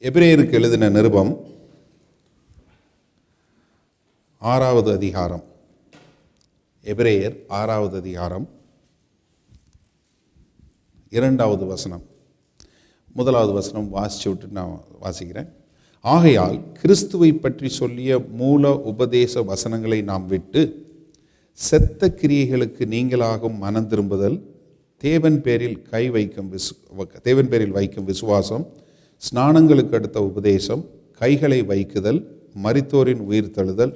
எபிரேயருக்கு எழுதின நிருபம் 6வது அதிகாரம். எபிரேயர் 6வது அதிகாரம் 2வது வசனம். 1வது வசனம் வாசிச்சு விட்டு நான் வாசிக்கிறேன். ஆகையால் கிறிஸ்துவை பற்றி சொல்லிய மூல உபதேச வசனங்களை நாம் விட்டு செத்த கிரியைகளுக்கு நீங்களாகும் மனம் திரும்புதல், தேவன் பேரில் வைக்கும் விசுவாசம், ஸ்நானங்களுக்கு அடுத்த உபதேசம், கைகளை வைக்குதல், மரித்தோரின் உயிர்த்தெழுதல்,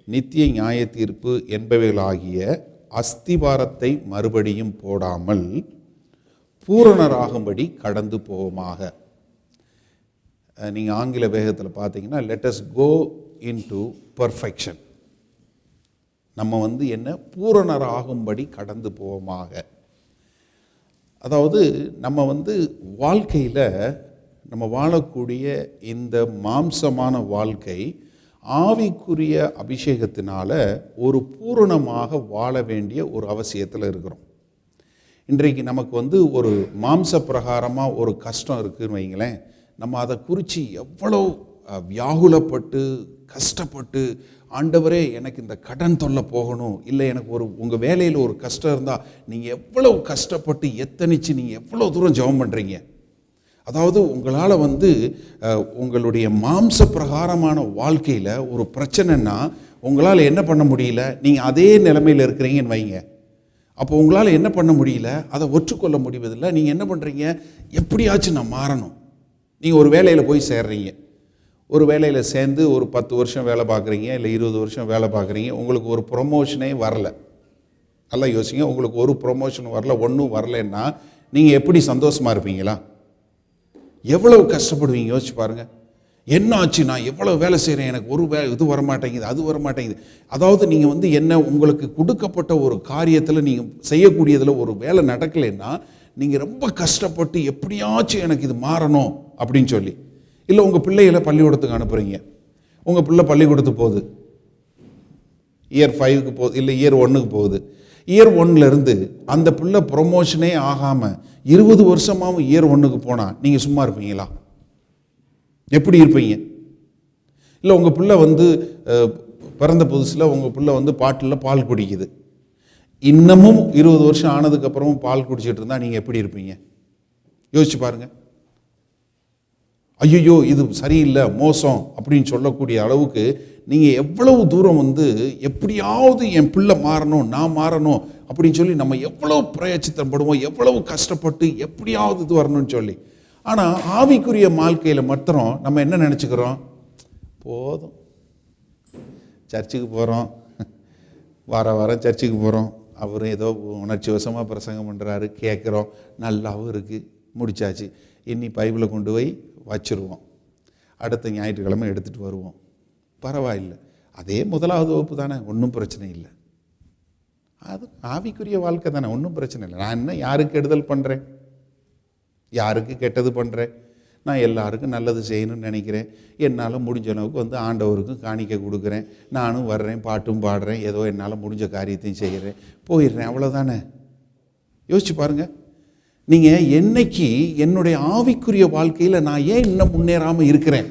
நித்திய நியாய தீர்ப்பு என்பவைகளாகிய அஸ்திபாரத்தை மறுபடியும் போடாமல் பூரணராகும்படி கடந்து போவோமாக. நீங்கள் ஆங்கில வேகத்தில் பார்த்தீங்கன்னா let us go into perfection. நம்ம என்ன பூரணராகும்படி கடந்து போவோமாக. அதாவது நம்ம வாழ்க்கையில் நம்ம வாழக்கூடிய இந்த மாம்சமான வாழ்க்கை ஆவிக்குரிய அபிஷேகத்தினால ஒரு பூரணமாக வாழ வேண்டிய ஒரு அவசியத்தில் இருக்கிறோம். இன்றைக்கு நமக்கு ஒரு மாம்ச பிரகாரமாக ஒரு கஷ்டம் இருக்குதுன்னு வைங்களேன், நம்ம அதை குறித்து எவ்வளோ வியாகுலப்பட்டு கஷ்டப்பட்டு, ஆண்டவரே எனக்கு இந்த கடன் தொல்லை போகணும், இல்லை எனக்கு உங்கள் வேலையில் ஒரு கஷ்டம் இருந்தால் நீங்கள் எவ்வளோ கஷ்டப்பட்டு எத்தனிச்சு நீங்கள் எவ்வளோ தூரம் ஜெபம் பண்ணுறீங்க. அதாவது உங்களால் உங்களுடைய மாம்ச பிரகாரமான வாழ்க்கையில் ஒரு பிரச்சனைன்னா உங்களால் என்ன பண்ண முடியல, நீங்கள் அதே நிலைமையில் இருக்கிறீங்கன்னு வைங்க. அப்போ உங்களால் என்ன பண்ண முடியல, அதை ஒற்றுக்கொள்ள முடிவதில்லை. நீங்கள் என்ன பண்ணுறீங்க, எப்படியாச்சும் நான் மாறணும். நீங்கள் ஒரு வேலையில் போய் சேர்றீங்க, ஒரு வேலையில் சேர்ந்து ஒரு 10 வருஷம் வேலை பார்க்குறீங்க, இல்லை 20 வருஷம் வேலை பார்க்குறீங்க, உங்களுக்கு ஒரு ப்ரொமோஷனே வரலை. நல்லா யோசிங்க, உங்களுக்கு ஒரு ப்ரொமோஷன் வரல, ஒன்றும் வரலைன்னா நீங்கள் எப்படி சந்தோஷமாக இருப்பீங்களா? எவ்வளவு கஷ்டப்படுவீங்க யோசிச்சு பாருங்கள். என்ன ஆச்சு, நான் எவ்வளோ வேலை செய்கிறேன், எனக்கு ஒரு இது வரமாட்டேங்குது, அது வரமாட்டேங்குது. அதாவது நீங்கள் என்ன உங்களுக்கு கொடுக்கப்பட்ட ஒரு காரியத்தில் நீங்கள் செய்யக்கூடியதில் ஒரு வேலை நடக்கலைன்னா நீங்கள் ரொம்ப கஷ்டப்பட்டு எப்படியாச்சும் எனக்கு இது மாறணும் அப்படின்னு சொல்லி, இல்லை உங்கள் பிள்ளைகளை பள்ளிக்கூடத்துக்கு அனுப்புகிறீங்க. உங்கள் பிள்ளை பள்ளிக்கூடத்துக்கு போகுது, இயர் 5க்கு போகுது, இல்லை இயர் 1க்கு போகுது. இயர் 1லேருந்து அந்த பிள்ளை ப்ரொமோஷனே ஆகாமல் 20 வருஷமாகவும் இயர் 1க்கு போனால் நீங்கள் சும்மா இருப்பீங்களா? எப்படி இருப்பீங்க? இல்லை உங்கள் பிள்ளை பிறந்த புதுசில் உங்கள் பிள்ளை பாட்டில் பால் குடிக்குது, இன்னமும் 20 வருஷம் ஆனதுக்கப்புறமும் பால் குடிச்சிட்டு இருந்தால் நீங்கள் எப்படி இருப்பீங்க? யோசிச்சு பாருங்கள். ஐயோ இது சரியில்லை, மோசம் அப்படின்னு சொல்லக்கூடிய அளவுக்கு நீங்கள் எவ்வளவு தூரம் எப்படியாவது என் பிள்ளை மாறணும், நான் மாறணும் அப்படின்னு சொல்லி நம்ம எவ்வளோ பிரயச்சித்தப்படுவோம், எவ்வளவு கஷ்டப்பட்டு எப்படியாவது இது வரணும்னு சொல்லி. ஆனால் ஆவிக்குரிய வாழ்க்கையில் மாத்திரம் நம்ம என்ன நினச்சிக்கிறோம், போதும் சர்ச்சுக்கு போகிறோம், வாரம் சர்ச்சுக்கு போகிறோம், அவர் ஏதோ உணர்ச்சி வசமாக பிரசங்கம் பண்ணுறாரு, கேட்குறோம், நல்லாவும் இருக்குது, முடிச்சாச்சு, இன்னி பைபிளை கொண்டு போய் வச்சுருவோம், அடுத்த ஞாயிற்றுக்கிழமை எடுத்துகிட்டு வருவோம், பரவாயில்லை, அதே 1வது வகுப்பு தானே, ஒன்றும் பிரச்சனை இல்லை, அது ஆவிக்குரிய வாழ்க்கை தானே, ஒன்றும் பிரச்சனை இல்லை. நான் என்ன யாருக்கு கெடுதல் பண்ணுறேன், யாருக்கு கெட்டது பண்ணுறேன்? நான் எல்லாருக்கும் நல்லது செய்யணும்னு நினைக்கிறேன். என்னால் முடிஞ்ச அளவுக்கு ஆண்டவருக்கும் காணிக்கை கொடுக்குறேன், நானும் வர்றேன், பாட்டும் பாடுறேன், ஏதோ என்னால் முடிஞ்ச காரியத்தையும் செய்கிறேன், போயிடுறேன், அவ்வளோதானே. யோசிச்சு பாருங்கள். நீங்கள் என்னைக்கு என்னுடைய ஆவிக்குரிய வாழ்க்கையில் நான் ஏன் இன்னும் முன்னேறாமல் இருக்கிறேன்?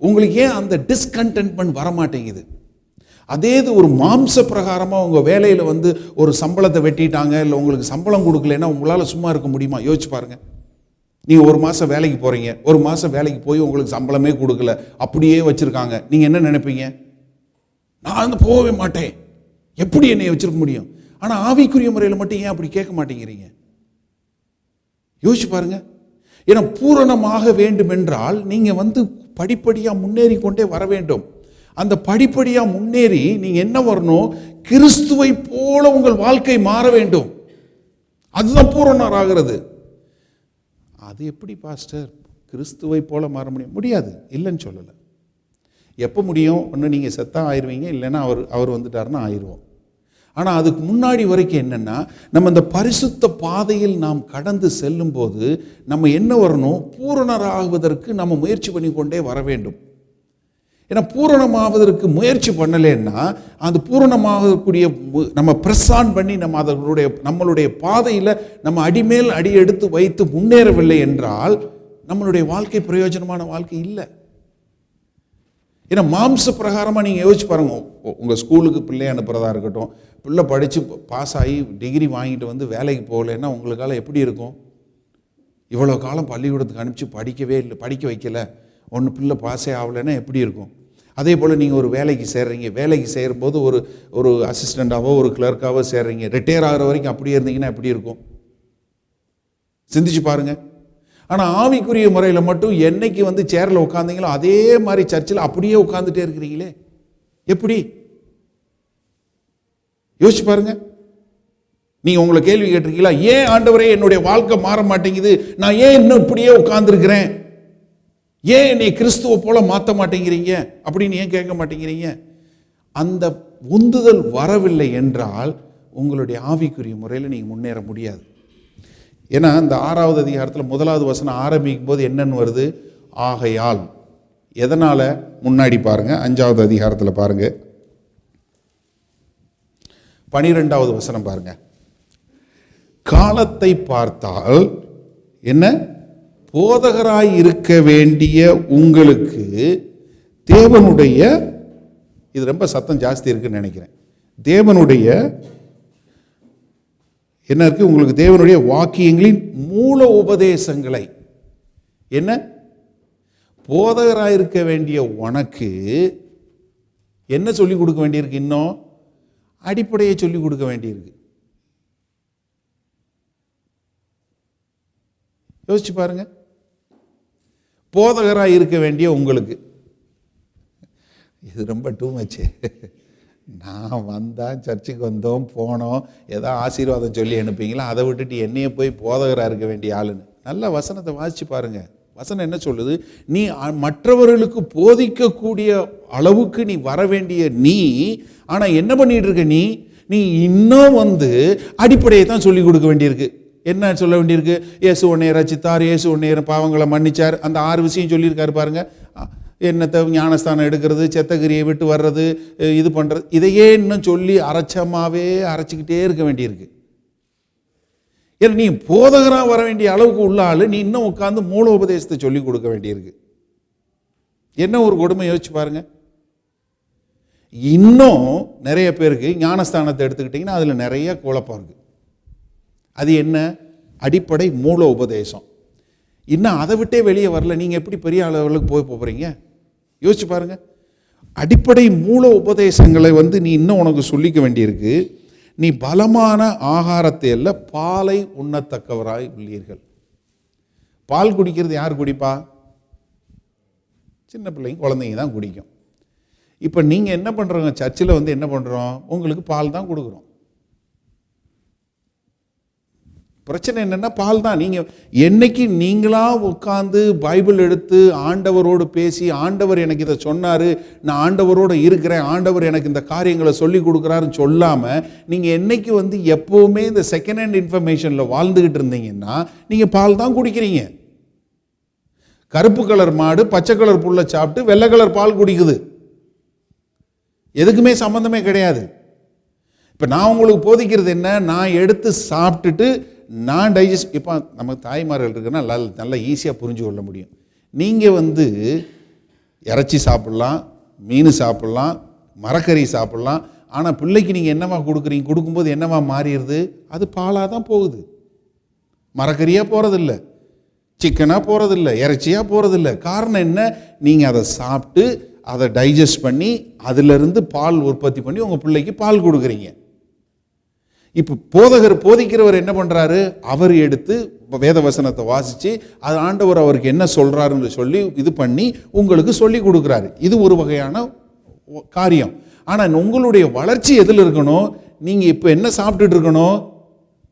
உங்களுக்கு ஏன் அந்த டிஸ்கண்டென்ட்மெண்ட் வரமாட்டேங்குது? அதே இது ஒரு மாம்ச பிரகாரமாக உங்கள் வேலையில் ஒரு சம்பளத்தை வெட்டிட்டாங்க, இல்லை உங்களுக்கு சம்பளம் கொடுக்கலன்னா உங்களால் சும்மா இருக்க முடியுமா? யோசிச்சு பாருங்கள். நீங்கள் ஒரு மாதம் வேலைக்கு போகிறீங்க, ஒரு மாதம் வேலைக்கு போய் உங்களுக்கு சம்பளமே கொடுக்கல, அப்படியே வச்சுருக்காங்க, நீங்கள் என்ன நினைப்பீங்க? நான் போகவே மாட்டேன், எப்படி என்னை வச்சுருக்க முடியும்? ஆனால் ஆவிக்குரிய முறையில் மட்டும் ஏன் அப்படி கேட்க மாட்டேங்கிறீங்க? யோசிச்சு பாருங்க. ஏன்னா பூரணமாக வேண்டும் என்றால் நீங்கள் படிப்படியாக முன்னேறி கொண்டே வர வேண்டும். அந்த படிப்படியாக முன்னேறி நீங்கள் என்ன வரணும், கிறிஸ்துவை போல உங்கள் வாழ்க்கை மாற வேண்டும். அதுதான் பூரணர் ஆகிறது. அது எப்படி பாஸ்டர் கிறிஸ்துவை போல மாற முடியும்? முடியாது, இல்லைன்னு சொல்லலை. எப்போ முடியும்? ஒன்று நீங்கள் செத்தா ஆயிடுவீங்க, இல்லைன்னா அவர் வந்துட்டாருன்னா ஆயிடுவோம். ஆனால் அதுக்கு முன்னாடி வரைக்கும் என்னென்னா, நம்ம இந்த பரிசுத்த பாதையில் நாம் கடந்து செல்லும் போது நம்ம என்ன வரணும், பூரணராகுவதற்கு நம்ம முயற்சி பண்ணி கொண்டே வர வேண்டும். ஏன்னா பூரணமாவதற்கு முயற்சி பண்ணலைன்னா அந்த பூரணமாகக்கூடிய நம்ம ப்ரெஸ் ஆன் பண்ணி நம்மளுடைய பாதையில் நம்ம அடிமேல் அடி எடுத்து வைத்து முன்னேறவில்லை என்றால் நம்மளுடைய வாழ்க்கை பிரயோஜனமான வாழ்க்கை இல்லை. ஏன்னா மாம்ச பிரகாரமாக நீங்கள் யோசிச்சு பாருங்க, உங்கள் ஸ்கூலுக்கு பிள்ளை அனுப்புகிறதா இருக்கட்டும், பிள்ளை படித்து பாஸ் ஆகி டிகிரி வாங்கிட்டு வந்து வேலைக்கு போகலைன்னா உங்களுக்கால எப்படி இருக்கும்? இவ்வளோ காலம் பள்ளிக்கூடத்துக்கு அனுப்பிச்சு படிக்கவே இல்லை, படிக்க வைக்கலை, ஒன்று பிள்ளை பாஸே ஆகலைன்னா எப்படி இருக்கும்? அதே போல் நீங்கள் ஒரு வேலைக்கு சேர்றீங்க, வேலைக்கு சேரும்போது ஒரு அசிஸ்டண்ட்டாவோ ஒரு கிளர்க்காவோ சேர்றீங்க, ரிட்டையர் ஆகிற வரைக்கும் அப்படியே இருந்தீங்கன்னா எப்படி இருக்கும்? சிந்திச்சு பாருங்கள். ஆனால் ஆவிக்குரிய முறையில் மட்டும் என்னைக்கு வந்து சேரில் உட்காந்தீங்களோ அதே மாதிரி சர்ச்சில் அப்படியே உட்காந்துட்டே இருக்கிறீங்களே, எப்படி? யோசிச்சு பாருங்க. நீங்கள் உங்களை கேள்வி கேட்டிருக்கீங்களா, ஏன் ஆண்டவரே என்னுடைய வாழ்க்கை மாற மாட்டேங்குது, நான் ஏன் இன்னும் இப்படியே உட்கார்ந்துருக்கிறேன், ஏன் என்னை கிறிஸ்துவ போல மாற்ற மாட்டேங்கிறீங்க அப்படின்னு ஏன் கேட்க மாட்டேங்கிறீங்க? அந்த உந்துதல் வரவில்லை என்றால் உங்களுடைய ஆவிக்குரிய முறையில் நீங்கள் முன்னேற முடியாது. ஏன்னா இந்த 6வது அதிகாரத்தில் 1வது வசனம் ஆரம்பிக்கும் போது என்னன்னு வருது? ஆகையால். எதனால்? முன்னாடி பாருங்க, 5வது அதிகாரத்தில் பாருங்க, 12வது வசனம் பாருங்க. காலத்தை பார்த்தால் என்ன? போதகராய் இருக்க வேண்டிய உங்களுக்கு தேவனுடைய, இது ரொம்ப சத்தம் ஜாஸ்தி இருக்குன்னு நினைக்கிறேன், தேவனுடைய என்ன இருக்கு? உங்களுக்கு தேவனுடைய வாக்கியங்களின் மூல உபதேசங்களை, என்ன போதகராயிருக்க வேண்டிய உனக்கு என்ன சொல்லிக் கொடுக்க வேண்டியிருக்கு? இன்னும் அடிப்படையை சொல்லிக் கொடுக்க வேண்டியிருக்கு. யோசிச்சு பாருங்க. போதகராக இருக்க வேண்டிய உங்களுக்கு, இது ரொம்ப டூ மச்சு. நான் வந்தேன், சர்ச்சுக்கு வந்தோம் போனோம், ஏதோ ஆசீர்வாதம் சொல்லி அனுப்பிங்களா, அதை விட்டுட்டு என்னையே போய் போதகராக இருக்க வேண்டிய ஆளுன்னு. நல்ல வசனத்தை வாசிச்சு பாருங்க. வசனம் என்ன சொல்லுது? நீ மற்றவர்களுக்கு போதிக்கக்கூடிய அளவுக்கு நீ வர வேண்டிய நீ, ஆனால் என்ன பண்ணிட்டு இருக்க நீ இன்னும் வந்து அடிப்படையை தான் சொல்லி கொடுக்க வேண்டியிருக்கு. என்ன சொல்ல வேண்டியிருக்கு? இயேசு உன்னை ரட்சித்தார், இயேசு உன்னை பாவங்களை மன்னிச்சார், அந்த 6 விஷயம் சொல்லியிருக்காரு பாருங்க. என்னத்தை ஞானஸ்தானம் எடுக்கிறது, செத்தகிரியை விட்டு வர்றது, இது பண்ணுறது, இதையே இன்னும் சொல்லி அரைச்சமாகவே அரைச்சிக்கிட்டே இருக்க வேண்டியிருக்கு. ஏன்னா நீ போதகராக வர வேண்டிய அளவுக்கு உள்ள ஆள், நீ இன்னும் உட்காந்து மூல உபதேசத்தை சொல்லி கொடுக்க வேண்டியிருக்கு. என்ன ஒரு கொடுமை யோசிச்சு பாருங்க. இன்னும் நிறைய பேருக்கு ஞானஸ்தானத்தை எடுத்துக்கிட்டிங்கன்னா அதில் நிறைய குழப்பம் இருக்குது. அது என்ன? அடிப்படை மூல உபதேசம். இன்னும் அதை விட்டே வெளியே வரல, நீங்கள் எப்படி பெரிய அளவுக்கு போய் போகிறீங்க? யோசிச்சு பாருங்க. அடிப்படை மூல உபதேசங்களை வந்து நீ இன்னும் உனக்கு சொல்லிக்க வேண்டியிருக்கு. நீ பலமான ஆகாரத்தை அல்ல பாலை உண்ணத்தக்கவராய் உள்ளீர்கள். பால் குடிக்கிறது யார் குடிப்பா? சின்ன பிள்ளைங்க, குழந்தைங்க தான் குடிக்கும். இப்போ நீங்கள் என்ன பண்ணுறோங்க? சர்ச்சில் வந்து என்ன பண்ணுறோம்? உங்களுக்கு பால் தான் கொடுக்குறோம். பிரச்சனை என்னென்னா பால் தான். நீங்கள் என்னைக்கு நீங்களாக உட்காந்து பைபிள் எடுத்து ஆண்டவரோடு பேசி, ஆண்டவர் எனக்கு இதை சொன்னார், நான் ஆண்டவரோடு இருக்கிறேன், ஆண்டவர் எனக்கு இந்த காரியங்களை சொல்லி கொடுக்குறாருன்னு சொல்லாமல் நீங்கள் என்னைக்கு வந்து எப்போவுமே இந்த செகண்ட் ஹேண்ட் இன்ஃபர்மேஷனில் வாழ்ந்துக்கிட்டு இருந்தீங்கன்னா நீங்கள் பால் தான் குடிக்கிறீங்க. கருப்பு கலர் மாடு பச்சை கலர் புல்லை சாப்பிட்டு வெள்ளை கலர் பால் குடிக்குது. எதுக்குமே சம்மந்தமே கிடையாது. இப்போ நான் உங்களுக்கு போதிக்கிறது என்ன? நான் எடுத்து சாப்பிட்டுட்டு நான் டைஜஸ்ட், இப்போ நம்ம தாய்மார்கள் இருக்குன்னா நல்லா ஈஸியாக புரிஞ்சு கொள்ள முடியும். நீங்கள் வந்து இறைச்சி சாப்பிட்லாம், மீன் சாப்பிட்லாம், மரக்கறி சாப்பிட்லாம், ஆனால் பிள்ளைக்கு நீங்கள் என்னவா கொடுக்குறீங்க? கொடுக்கும்போது என்னவா மாறிடுது? அது பாலாக தான் போகுது. மரக்கறியாக போகிறதில்ல, சிக்கனாக போகிறதில்ல, இறைச்சியாக போகிறதில்ல. காரணம் என்ன? நீங்கள் அதை சாப்பிட்டு அதை டைஜஸ்ட் பண்ணி அதிலிருந்து பால் உற்பத்தி பண்ணி உங்கள் பிள்ளைக்கு பால் கொடுக்குறீங்க. இப்போ போதிக்கிறவர் என்ன பண்ணுறாரு? அவர் எடுத்து வேதவசனத்தை வாசித்து அது ஆண்டவர் அவருக்கு என்ன சொல்கிறாருன்னு சொல்லி இது பண்ணி உங்களுக்கு சொல்லி கொடுக்குறாரு. இது ஒரு வகையான காரியம். ஆனால் உங்களுடைய வளர்ச்சி எதில் இருக்கணும்? நீங்கள் இப்போ என்ன சாப்பிட்டுட்டு இருக்கணும்?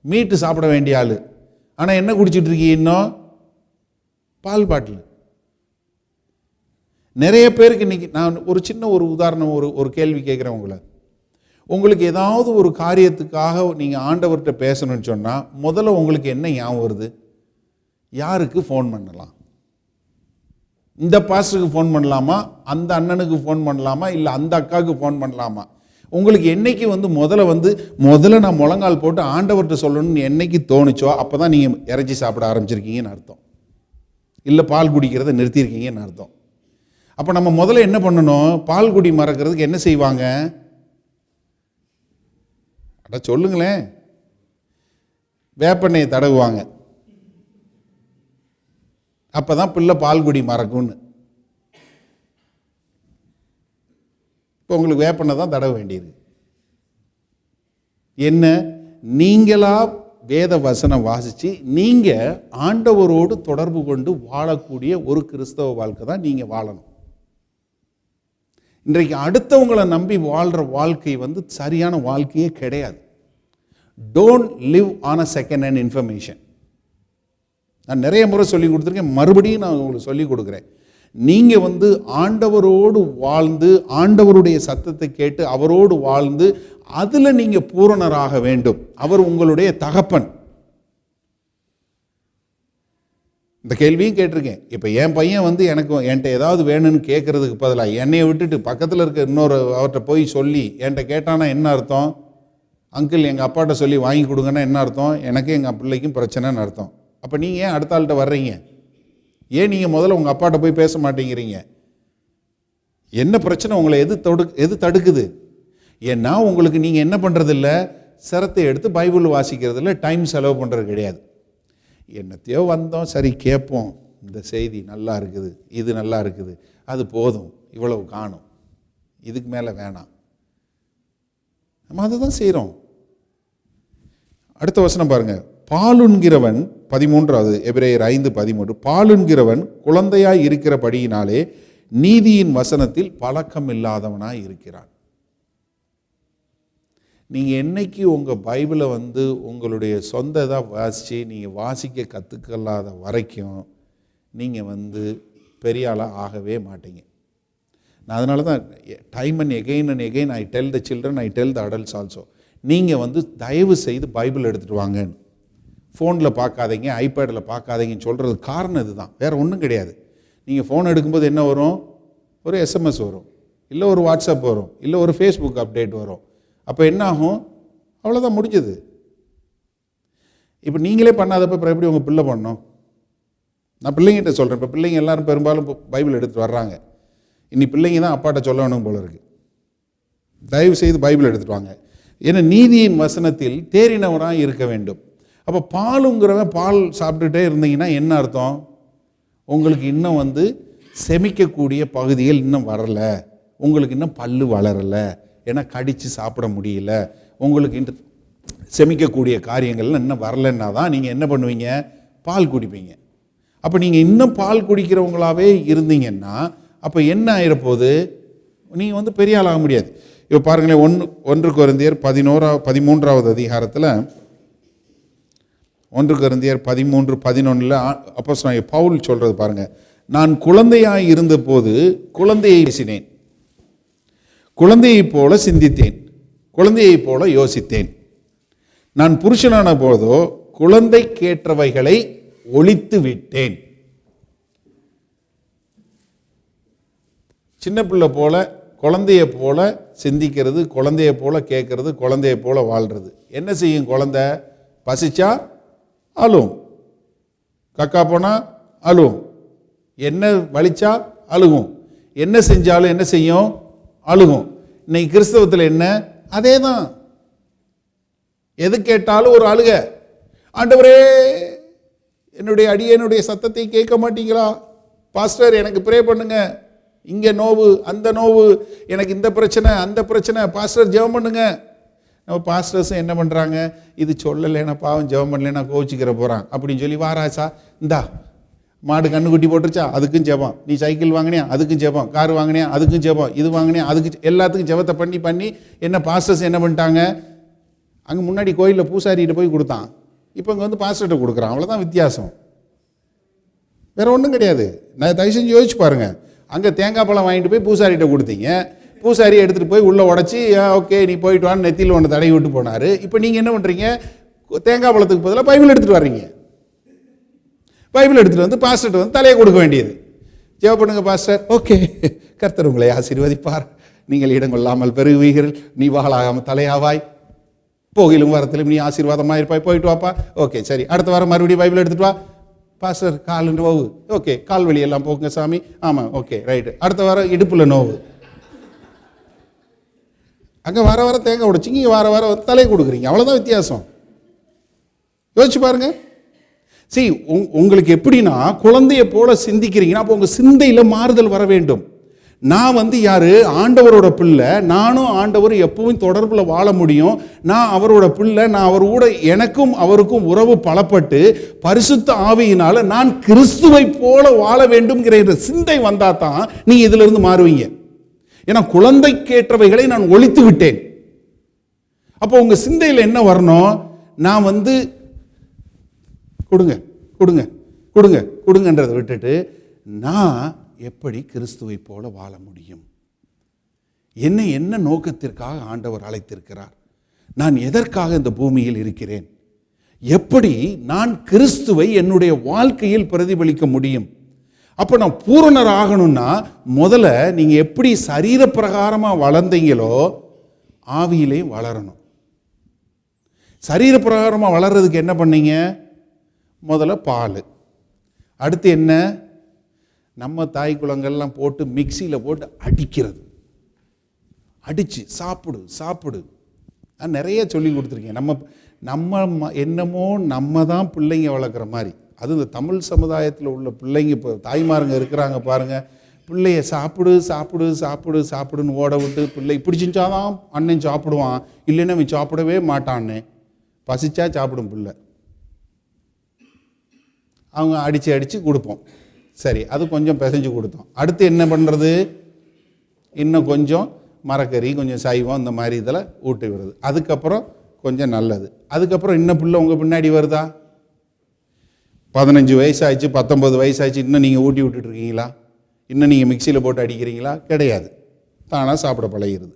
மீட்டு சாப்பிட வேண்டிய ஆள், ஆனால் என்ன குடிச்சிட்டு இருக்கீங்க? இன்னும் பால் பாட்டில். நிறைய பேருக்கு இன்னைக்கு நான் ஒரு சின்ன உதாரணம், ஒரு கேள்வி கேட்குறேன். உங்களுக்கு ஏதாவது ஒரு காரியத்துக்காக நீங்கள் ஆண்டவர்கிட்ட பேசணும்னு சொன்னால் முதல்ல உங்களுக்கு என்ன ஞாபகம் வருது? யாருக்கு ஃபோன் பண்ணலாம்? இந்த பாஸ்டருக்கு ஃபோன் பண்ணலாமா, அந்த அண்ணனுக்கு ஃபோன் பண்ணலாமா, இல்லை அந்த அக்காவுக்கு ஃபோன் பண்ணலாமா? உங்களுக்கு என்னைக்கு முதல்ல நான் முழங்கால் போட்டு ஆண்டவர்கிட்ட சொல்லணும்னு என்னைக்கு தோணுச்சோ அப்போ தான் நீங்கள் இறைச்சி சாப்பிட ஆரம்பிச்சிருக்கீங்கன்னு அர்த்தம். இல்லை பால் குடிக்கிறத நிறுத்தியிருக்கீங்கன்னு அர்த்தம். அப்போ நம்ம முதல்ல என்ன பண்ணணும்? பால் குடி மறக்கிறதுக்கு என்ன செய்வாங்க? அட சொல்லுங்களேன். வேப்பெண்ணெயை தடவுவாங்க. அப்போ தான் பிள்ளை பால் குடி மறக்கும்னு. இப்போ உங்களுக்கு வேப்பெண்ணெய் தான் தடவ வேண்டியது. என்ன? நீங்களா வேத வசனம் வாசித்து நீங்கள் ஆண்டவரோடு தொடர்பு கொண்டு வாழக்கூடிய ஒரு கிறிஸ்தவ வாழ்க்கை தான் நீங்கள் வாழணும். இன்றைக்கு அடுத்தவங்களை நம்பி வாழ்கிற வாழ்க்கை சரியான வாழ்க்கையே கிடையாது. Don't live on a second hand information. நான் நிறைய முறை சொல்லி கொடுத்துருக்கேன், மறுபடியும் நான் உங்களுக்கு சொல்லி கொடுக்குறேன். நீங்கள் ஆண்டவரோடு வாழ்ந்து ஆண்டவருடைய சத்தத்தை கேட்டு அவரோடு வாழ்ந்து அதில் நீங்கள் பூரணராக வேண்டும். அவர் உங்களுடைய தகப்பன். இந்த கேள்வியும் கேட்டிருக்கேன். இப்போ என் பையன் என்கிட்ட ஏதாவது வேணும்னு கேட்கறதுக்கு பதிலாக என்னையை விட்டுட்டு பக்கத்தில் இருக்க இன்னொரு அவர்கிட்ட போய் சொல்லி என்கிட்ட கேட்டானா என்ன அர்த்தம்? அங்கிள் எங்கள் அப்பாட்ட சொல்லி வாங்கி கொடுங்கன்னா என்ன அர்த்தம்? எனக்கு எங்கள் பிள்ளைக்கும் பிரச்சனைன்னு அர்த்தம். அப்போ நீங்கள் ஏன் அடுத்த ஆள்கிட்ட வர்றீங்க? ஏன் நீங்கள் முதல்ல உங்கள் அப்பாட்ட போய் பேச மாட்டேங்கிறீங்க? என்ன பிரச்சனை? உங்களை எது தடுக்குது? ஏன்னா உங்களுக்கு நீங்கள் என்ன பண்ணுறதில்ல, சிரத்தை எடுத்து பைபிள் வாசிக்கிறதில்ல, டைம் செலவு பண்ணுறது கிடையாது. என்னத்தையோ வந்தோம், சரி கேட்போம், இந்த செய்தி நல்லா இருக்குது, இது நல்லா இருக்குது, அது போதும், இவ்வளவு காணும், இதுக்கு மேலே வேணாம். நம்ம அதை தான் செய்கிறோம். அடுத்த வசனம் பாருங்க. பாலுண்கிறவன் 13வது எபிரேயர் 5:13 பாலுண்கிறவன் குழந்தையாய் இருக்கிறபடியினாலே நீதியின் வசனத்தில் பழக்கம் இல்லாதவனாய் இருக்கிறான். நீங்கள் என்னைக்கு உங்கள் பைபிளை உங்களுடைய சொந்த இதாக வாசித்து நீங்கள் வாசிக்க கற்றுக்கலாத வரைக்கும் நீங்கள் பெரிய ஆளாக ஆகவே மாட்டீங்க. நான் அதனால தான் time and again I tell the children, I tell the adults also, நீங்கள் தயவு செய்து பைபிள் எடுத்துகிட்டு வாங்கன்னு. ஃபோனில் பார்க்காதீங்க, ஐபேடில் பார்க்காதீங்கன்னு சொல்கிறது காரணம் இதுதான், வேறு ஒன்றும் கிடையாது. நீங்கள் ஃபோன் எடுக்கும்போது என்ன வரும்? ஒரு எஸ்எம்எஸ் வரும், இல்லை ஒரு வாட்ஸ்அப் வரும், இல்லை ஒரு ஃபேஸ்புக் அப்டேட் வரும். அப்போ என்ன ஆகும்? அவ்வளோதான், முடிஞ்சது. இப்போ நீங்களே பண்ணாதப்போ அப்புறம் எப்படி உங்கள் பிள்ளை பண்ணணும்? நான் பிள்ளைங்கிட்ட சொல்கிறேன். இப்போ பிள்ளைங்க எல்லாரும் பெரும்பாலும் பைபிள் எடுத்துகிட்டு வர்றாங்க. இனி பிள்ளைங்க தான் அப்பாட்ட சொல்ல வேணும் போல இருக்குது. தயவு செய்து பைபிள் எடுத்துகிட்டு வாங்க. ஏன்னா நீதியின் வசனத்தில் தேறினவராக இருக்க வேண்டும். அப்போ பாலுங்கிறவன் பால் சாப்பிட்டுட்டே இருந்தீங்கன்னா என்ன அர்த்தம்? உங்களுக்கு இன்னும் செமிக்கக்கூடிய பகுதிகள் இன்னும் வரலை, உங்களுக்கு இன்னும் பல்லு வளரலை, ஏன்னா கடித்து சாப்பிட முடியல, உங்களுக்கு இன்னும் செமிக்கக்கூடிய காரியங்கள் இன்னும் வரலைன்னா தான் நீங்கள் என்ன பண்ணுவீங்க? பால் குடிப்பீங்க. அப்போ நீங்கள் இன்னும் பால் குடிக்கிறவங்களாவே இருந்தீங்கன்னா அப்போ என்ன ஆயிரப்போகுது? நீங்கள் பெரிய ஆள் ஆக முடியாது. இப்போ பாருங்களேன், 1 கொரிந்தியர் 13வது அதிகாரத்தில் 1 கொரிந்தியர் 13:11 அப்போஸ்தலனாகிய பவுல் சொல்கிறது பாருங்கள். நான் குழந்தையாய் இருந்தபோது குழந்தையை பேசினேன், குழந்தையைப் போல சிந்தித்தேன், குழந்தையைப் போல யோசித்தேன். நான் புருஷனான போதோ குழந்தைக்கேற்றவைகளை ஒழித்து விட்டேன். சின்ன பிள்ளை போல, குழந்தைய போல சிந்திக்கிறது, குழந்தைய போல கேட்கறது, குழந்தைய போல வாழ்றது. என்ன செய்யும் குழந்தை? பசிச்சா அழும், கக்கா போனா அழும், என்ன வலிச்சா அழுகும், என்ன செஞ்சாலும் என்ன செய்யும்? அழுகும். இன்னைக்கு கிறிஸ்தவத்தில் என்ன? அதே தான். எது கேட்டாலும் ஒரு அழுக. ஆண்டவரே என்னுடைய அடியனுடைய சத்தத்தை கேட்க மாட்டீங்களா? பாஸ்டர் எனக்கு ப்ரே பண்ணுங்க, இங்கே நோவு, அந்த நோவு, எனக்கு இந்த பிரச்சனை, அந்த பிரச்சனை, பாஸ்டர் ஜெபம் பண்ணுங்க. நம்ம பாஸ்டர்ஸும் என்ன பண்ணுறாங்க? இது சொல்லலைன்னா பாவம், ஜெபம் பண்ணலைன்னா கோச்சிக்கிற போகிறான் அப்படின்னு சொல்லி, வாராச்சா இந்தா மாடு கண்ணுக்குட்டி போட்டுருச்சா அதுக்கும் ஜெபம், நீ சைக்கிள் வாங்கினியா அதுக்கும் ஜெபம், கார் வாங்கினியா அதுக்கும் ஜெபம், இது வாங்கினியா அதுக்கு, எல்லாத்துக்கும் ஜெபத்தை பண்ணி என்ன பாஸ்டர்ஸ் என்ன பண்ணிட்டாங்க? அங்கே முன்னாடி கோயிலில் பூசாரிகிட்ட போய் கொடுத்தான், இப்போ இங்கே பாஸ்டர்கிட்ட கொடுக்குறான். அவ்வளோதான் வித்தியாசம், வேறு ஒன்றும் கிடையாது. நான் தயவு செஞ்சு யோசிச்சு பாருங்கள். அங்கே தேங்காய் பழம் வாங்கிட்டு போய் பூசாரிகிட்ட கொடுத்தீங்க, பூசாரி எடுத்துகிட்டு போய் உள்ளே உடச்சி ஓகே நீ போயிட்டு வான்னு நெத்தியில் ஒன்று தடவி விட்டு போனார். இப்போ நீங்கள் என்ன பண்ணுறீங்க? தேங்காய் பழத்துக்கு பதிலாக பைபிள் எடுத்துகிட்டு வர்றீங்க. பைபிள் எடுத்துகிட்டு பாஸ்டர்கிட்ட தலையை கொடுக்க வேண்டியது. ஜெபம் பண்ணுங்க பாஸ்டர், ஓகே கர்த்தர் உங்களை ஆசீர்வதிப்பார், நீங்கள் இடம் கொள்ளாமல் பெருகுவீர்கள், நீ வாழாகாமல் தலையாவாய், போகிலும் வரத்திலும் நீ ஆசீர்வாதமாக இருப்பாய், போயிட்டு வாப்பா, ஓகே சரி அடுத்த வாரம் மறுபடியும் பைபிள் எடுத்துகிட்டு வா, பாஸ்டர் கால் நோவு, ஓகே கால் வலியெல்லாம் போங்க சாமி, ஆமாம் ஓகே ரைட்டு. அடுத்த வாரம் இடுப்பில் நோவு. அங்கே வர வர தேங்காய் உடைச்சிங்க, இங்கே வர வர தலையை கொடுக்குறீங்க, அவ்வளோதான் வித்தியாசம். யோசிச்சு பாருங்க. சரி, உங்களுக்கு எப்படின்னா குழந்தைய போல சிந்திக்கிறீங்கன்னா அப்போ உங்கள் சிந்தையில் மாறுதல் வர வேண்டும். நான் யாரு? ஆண்டவரோட பிள்ளை. நானும் ஆண்டவர் எப்பவும் தொடர்பில் வாழ முடியும். நான் அவரோட பிள்ளை. நான் அவர் கூட எனக்கும் அவருக்கும் உறவு பலப்பட்டு பரிசுத்த ஆவியினால நான் கிறிஸ்துவை போல வாழ வேண்டும்ங்கிற சிந்தை வந்தா தான் நீங்க இதுல இருந்து மாறுவீங்க. ஏன்னா குழந்தைக்கேற்றவைகளை நான் ஒழித்து விட்டேன். அப்போ உங்க சிந்தையில் என்ன வரணும்? நான் கொடுங்க கொடுங்க கொடுங்க கொடுங்கன்றதை விட்டுட்டு நான் எப்படி கிறிஸ்துவை போல வாழ முடியும்? என்ன நோக்கத்திற்காக ஆண்டவர் அழைத்திருக்கிறார்? நான் எதற்காக இந்த பூமியில் இருக்கிறேன்? எப்படி நான் கிறிஸ்துவை என்னுடைய வாழ்க்கையில் பிரதிபலிக்க முடியும்? அப்போ நான் பூரணர் ஆகணும்னா முதல்ல நீங்க எப்படி சரீர பிரகாரமா வளர்ந்தீங்களோ ஆவியிலையும் வளரணும். சரீர பிரகாரமா வளர்றதுக்கு என்ன பண்ணீங்க? முதல்ல பால். அடுத்து என்ன? நம்ம தாய் குளங்கள்லாம் போட்டு மிக்சியில் போட்டு அடிக்கிறது. அடித்து சாப்பிடு சாப்பிடு. நான் நிறைய சொல்லி கொடுத்துருக்கேன். நம்ம என்னமோ நம்ம தான் பிள்ளைங்க வளர்க்குற மாதிரி. அது இந்த தமிழ் சமுதாயத்தில் உள்ள பிள்ளைங்க இப்போ தாய்மாருங்க இருக்கிறாங்க பாருங்கள். பிள்ளைய சாப்பிடு சாப்பிடு சாப்பிடு சாப்பிடுன்னு ஓட விட்டு பிள்ளை இப்படி செஞ்சாதான் அண்ணன் சாப்பிடுவான், இல்லைன்னா அவன் சாப்பிடவே மாட்டான்னு. பசிச்சா சாப்பிடும் பிள்ளை. அவங்க அடித்து அடித்து கொடுப்போம். சரி, அது கொஞ்சம் பிசைஞ்சு கொடுத்தோம். அடுத்து என்ன பண்ணுறது? இன்னும் கொஞ்சம் மரக்கறி, கொஞ்சம் சைவம், இந்த மாதிரி இதில் ஊட்டி வருது. அதுக்கப்புறம் கொஞ்சம் நல்லது. அதுக்கப்புறம் இன்னும் பிள்ளை உங்கள் பின்னாடி வருதா? 15 வயசாச்சு, 19 வயசாச்சு, இன்னும் நீங்கள் ஊட்டி விட்டுட்ருக்கீங்களா? இன்னும் நீங்கள் மிக்சியில் போட்டு அடிக்கிறீங்களா? கிடையாது. தானாக சாப்பிட பழகிறது.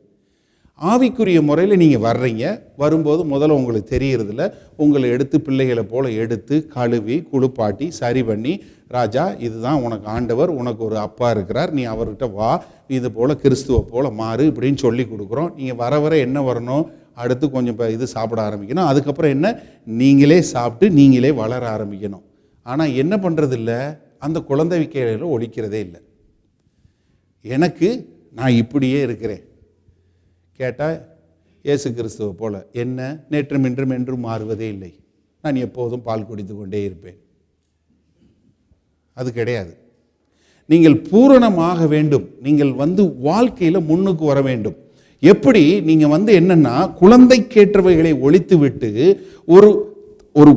ஆவிக்குரிய முறையில் நீங்கள் வர்றீங்க. வரும்போது முதல்ல உங்களுக்கு தெரியறதில்ல. உங்களை எடுத்து பிள்ளைகளை போல் எடுத்து கழுவி குளிப்பாட்டி சரி பண்ணி, ராஜா இதுதான் உனக்கு ஆண்டவர், உனக்கு ஒரு அப்பா இருக்கிறார், நீ அவர்கிட்ட வா, இது போல் கிறிஸ்துவை போல் மாறு இப்படின்னு சொல்லி கொடுக்குறோம். நீங்கள் வர வர என்ன வரணும்? அடுத்து கொஞ்சம் இது சாப்பிட ஆரம்பிக்கணும். அதுக்கப்புறம் என்ன? நீங்களே சாப்பிட்டு நீங்களே வளர ஆரம்பிக்கணும். ஆனால் என்ன பண்ணுறதில்ல? அந்த குழந்தை விக்கையில ஒழிக்கிறதே இல்லை. நான் இப்படியே இருக்கிறேன் கேட்டால் இயேசு கிறிஸ்துவை போல என்ன நேற்றும் இன்றும் என்றும் மாறுவதே இல்லை, நான் எப்போதும் பால் குடித்து கொண்டே இருப்பேன். அது கிடையாது. நீங்கள் பூரணமாக வேண்டும். நீங்கள் வாழ்க்கையில் முன்னுக்கு வர வேண்டும். எப்படி? நீங்கள் என்னன்னா குழந்தைக்கேற்றவைகளை ஒழித்து விட்டு ஒரு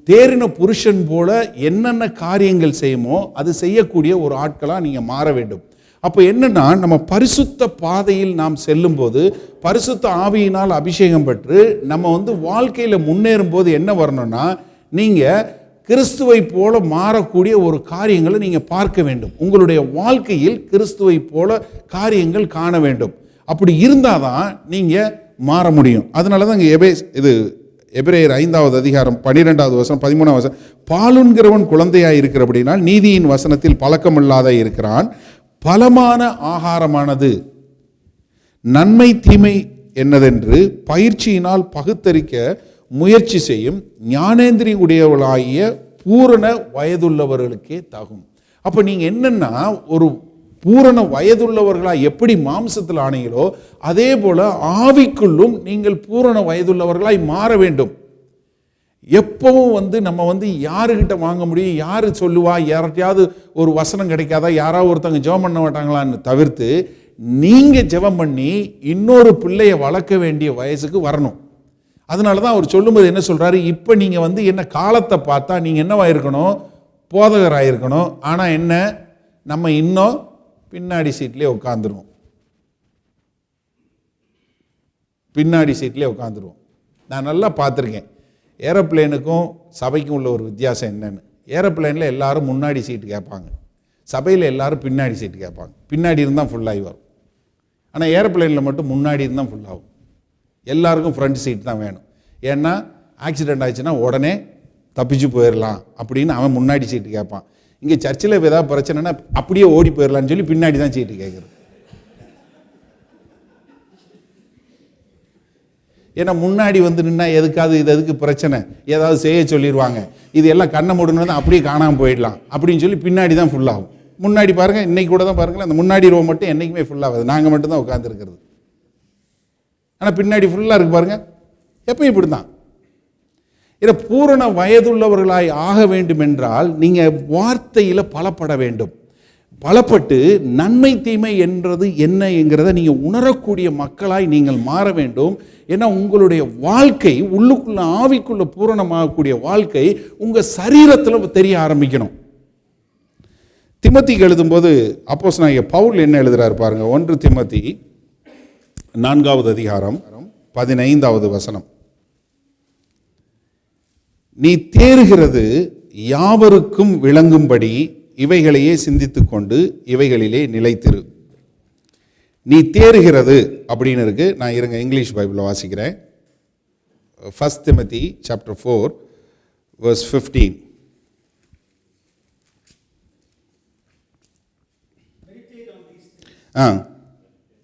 தேறின புருஷன் போல என்னென்ன காரியங்கள் செய்யுமோ அது செய்யக்கூடிய ஒரு ஆட்களாக நீங்கள் மாற வேண்டும். அப்போ என்னன்னா, நம்ம பரிசுத்த பாதையில் நாம் செல்லும் போது பரிசுத்த ஆவியினால் அபிஷேகம் பெற்று நம்ம வாழ்க்கையில் முன்னேறும் போது என்ன வரணும்னா, நீங்கள் கிறிஸ்துவை போல மாறக்கூடிய ஒரு காரியங்களை நீங்கள் பார்க்க வேண்டும். உங்களுடைய வாழ்க்கையில் கிறிஸ்துவை போல காரியங்கள் காண வேண்டும். அப்படி இருந்தால் தான் நீங்கள் மாற முடியும். அதனால தான் இங்கே எபிரேயர் 5வது அதிகாரம் 12வது வசனம் 13வது வசனம், பாலுன்கிறவன் குழந்தையாய் இருக்கிறபடினால் நீதியின் வசனத்தில் பழக்கமில்லாத இருக்கிறான். பலமான ஆகாரமானது நன்மை தீமை என்னதென்று பயிற்சியினால் பகுத்தறிக்க முயற்சி செய்யும் ஞானேந்திரி உடையவளாகிய பூரண வயதுள்ளவர்களுக்கே தகும். அப்போ நீங்கள் என்னன்னா, ஒரு பூரண வயதுள்ளவர்களாக எப்படி மாம்சத்தில் ஆனீங்களோ அதே போல ஆவிக்குள்ளும் நீங்கள் பூரண வயதுள்ளவர்களாய் மாற வேண்டும். எப்பவும் நம்ம யாருக்கிட்ட வாங்க முடியும், யாரு சொல்லுவா, யார்கிட்டையாவது ஒரு வசனம் கிடைக்காதா, யாராவது ஒருத்தவங்க ஜெபம் பண்ண மாட்டாங்களான்னு தவிர்த்து நீங்கள் ஜெபம் பண்ணி இன்னொரு பிள்ளையை வளர்க்க வேண்டிய வயசுக்கு வரணும். அதனால தான் அவர் சொல்லும்போது என்ன சொல்கிறாரு, இப்போ நீங்கள் என்ன காலத்தை பார்த்தா நீங்கள் என்னவாயிருக்கணும்? போதகராயிருக்கணும். ஆனால் என்ன, நம்ம இன்னும் பின்னாடி சீட்லேயே உட்காந்துருவோம். பின்னாடி சீட்லேயே உட்காந்துருவோம். நான் நல்லா பார்த்துருக்கேன். ஏரோப்ளேனுக்கும் சபைக்கும் உள்ள ஒரு வித்தியாசம் என்னென்னு. ஏரோப்ளேனில் எல்லாரும் முன்னாடி சீட்டு கேட்பாங்க, சபையில் எல்லாரும் பின்னாடி சீட்டு கேட்பாங்க. பின்னாடி இருந்தால் ஃபுல்லாகி வரும். ஆனால் ஏரோப்ளேனில் மட்டும் முன்னாடி இருந்தால் ஃபுல்லாகும். எல்லாருக்கும் ஃப்ரண்ட் சீட் தான் வேணும். ஏன்னா ஆக்சிடெண்ட் ஆச்சுன்னா உடனே தப்பிச்சு போயிடலாம் அப்படின்னு அவன் முன்னாடி சீட்டு கேட்பான். இங்கே சர்ச்சில் ஏதாவது பிரச்சனைனா அப்படியே ஓடி போயிடலான்னு சொல்லி பின்னாடி தான் சீட்டு கேட்குறது. ஏன்னா முன்னாடி வந்து நின்னா எதுக்காவது இது எதுக்கு பிரச்சனை, ஏதாவது செய்ய சொல்லிடுவாங்க, இது எல்லாம் கண்ணை மூடணும் தான் அப்படியே காணாமல் போயிடலாம் அப்படின்னு சொல்லி பின்னாடி தான் ஃபுல்லாகும். முன்னாடி பாருங்கள், இன்னைக்கு கூட தான் பாருங்களேன், அந்த முன்னாடி ரோ மட்டும் என்றைக்குமே ஃபுல்லாகாது, நாங்கள் மட்டும் தான் உட்காந்துருக்கிறது. ஆனால் பின்னாடி ஃபுல்லாக இருக்கு பாருங்கள், எப்போ இப்படி தான். இதை பூரண வயதுள்ளவர்களாய் ஆக வேண்டும் என்றால் நீங்கள் வார்த்தையில் பலப்பட வேண்டும். பலப்பட்டு நன்மை தீமை என்றது என்ன என்கிறத நீங்கள் உணரக்கூடிய மக்களாய் நீங்கள் மாற வேண்டும். ஏன்னா உங்களுடைய வாழ்க்கை உள்ளுக்குள்ள ஆவிக்குள்ள பூரணமாகக்கூடிய வாழ்க்கை உங்கள் சரீரத்தில் தெரிய ஆரம்பிக்கணும். திமோத்திக்கு எழுதும்போது அப்போஸ்தலனாகிய பவுல் என்ன எழுதுறாரு பாருங்க. 1 திமோத்தி 4வது அதிகாரம் 15வது வசனம். நீ தேறுகிறது யாவருக்கும் விளங்கும்படி இவைகளையே சிந்தித்துக் கொண்டு இவைகளிலே நிலைத்திரு. நீ தேறுகிறது அப்படின்னு இருக்கு. நான் இருங்க இங்கிலீஷ் பைபிளில் வாசிக்கிறேன். 1 Timothy chapter 4 verse 15.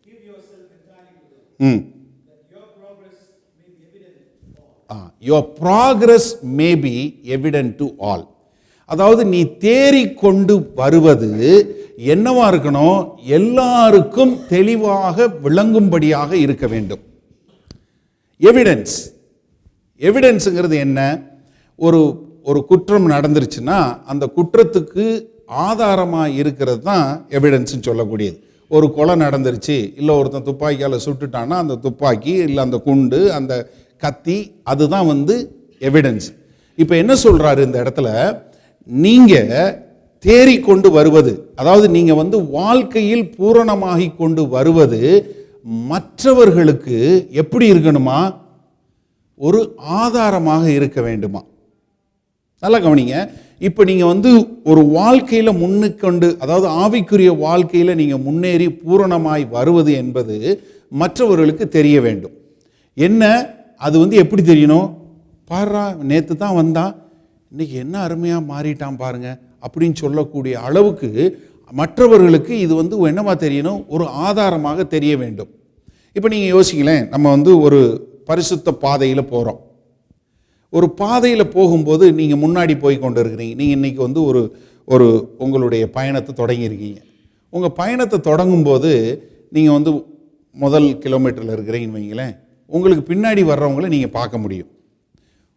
Give yourself entirely to them, that your progress may be evident to all. Your progress may be evident to all. அதாவது நீ தேறிக்கொண்டு வருவது என்னவா இருக்கணும், எல்லாருக்கும் தெளிவாக விளங்கும்படியாக இருக்க வேண்டும். எவிடன்ஸ், எவிடன்ஸுங்கிறது என்ன? ஒரு குற்றம் நடந்துருச்சுன்னா அந்த குற்றத்துக்கு ஆதாரமாக இருக்கிறது தான் எவிடன்ஸ்ன்னு சொல்லக்கூடியது. ஒரு கொலை நடந்துருச்சு, இல்லை ஒருத்தன் துப்பாக்கியால் சுட்டுட்டான்னா அந்த துப்பாக்கி இல்லை அந்த குண்டு அந்த கத்தி, அதுதான் வந்து எவிடன்ஸ். இப்போ என்ன சொல்கிறாரு இந்த இடத்துல, நீங்கள் தேறிக்கொண்டு வருவது, அதாவது நீங்கள் வந்து வாழ்க்கையில் பூரணமாகி கொண்டு வருவது மற்றவர்களுக்கு எப்படி இருக்கணுமா, ஒரு ஆதாரமாக இருக்க வேண்டுமா. நல்லா கவனிங்க. இப்போ நீங்கள் வந்து ஒரு வாழ்க்கையில் முன்னுக்கொண்டு, அதாவது ஆவிக்குரிய வாழ்க்கையில் நீங்கள் முன்னேறி பூரணமாய் வருவது என்பது மற்றவர்களுக்கு தெரிய வேண்டும். என்ன அது வந்து எப்படி தெரியணும், பாருடா நேற்று தான் வந்தான், இன்னைக்கு என்ன அருமையாக மாறிட்டான் பாருங்க அப்படின்னு சொல்லக்கூடிய அளவுக்கு மற்றவர்களுக்கு இது வந்து என்னவா தெரியணும், ஒரு ஆதாரமாக தெரிய வேண்டும். இப்போ நீங்கள் யோசிங்களேன், நம்ம வந்து ஒரு பரிசுத்த பாதையில் போகிறோம். ஒரு பாதையில் போகும்போது நீங்கள் முன்னாடி போய் கொண்டு இருக்கிறீங்க. நீங்கள் இன்றைக்கி வந்து ஒரு உங்களுடைய பயணத்தை தொடங்கியிருக்கீங்க. உங்கள் பயணத்தை தொடங்கும்போது நீங்கள் வந்து முதல் கிலோமீட்டரில் இருக்கிறீங்கன்னு வைங்களேன், உங்களுக்கு பின்னாடி வர்றவங்கள நீங்கள் பார்க்க முடியும்,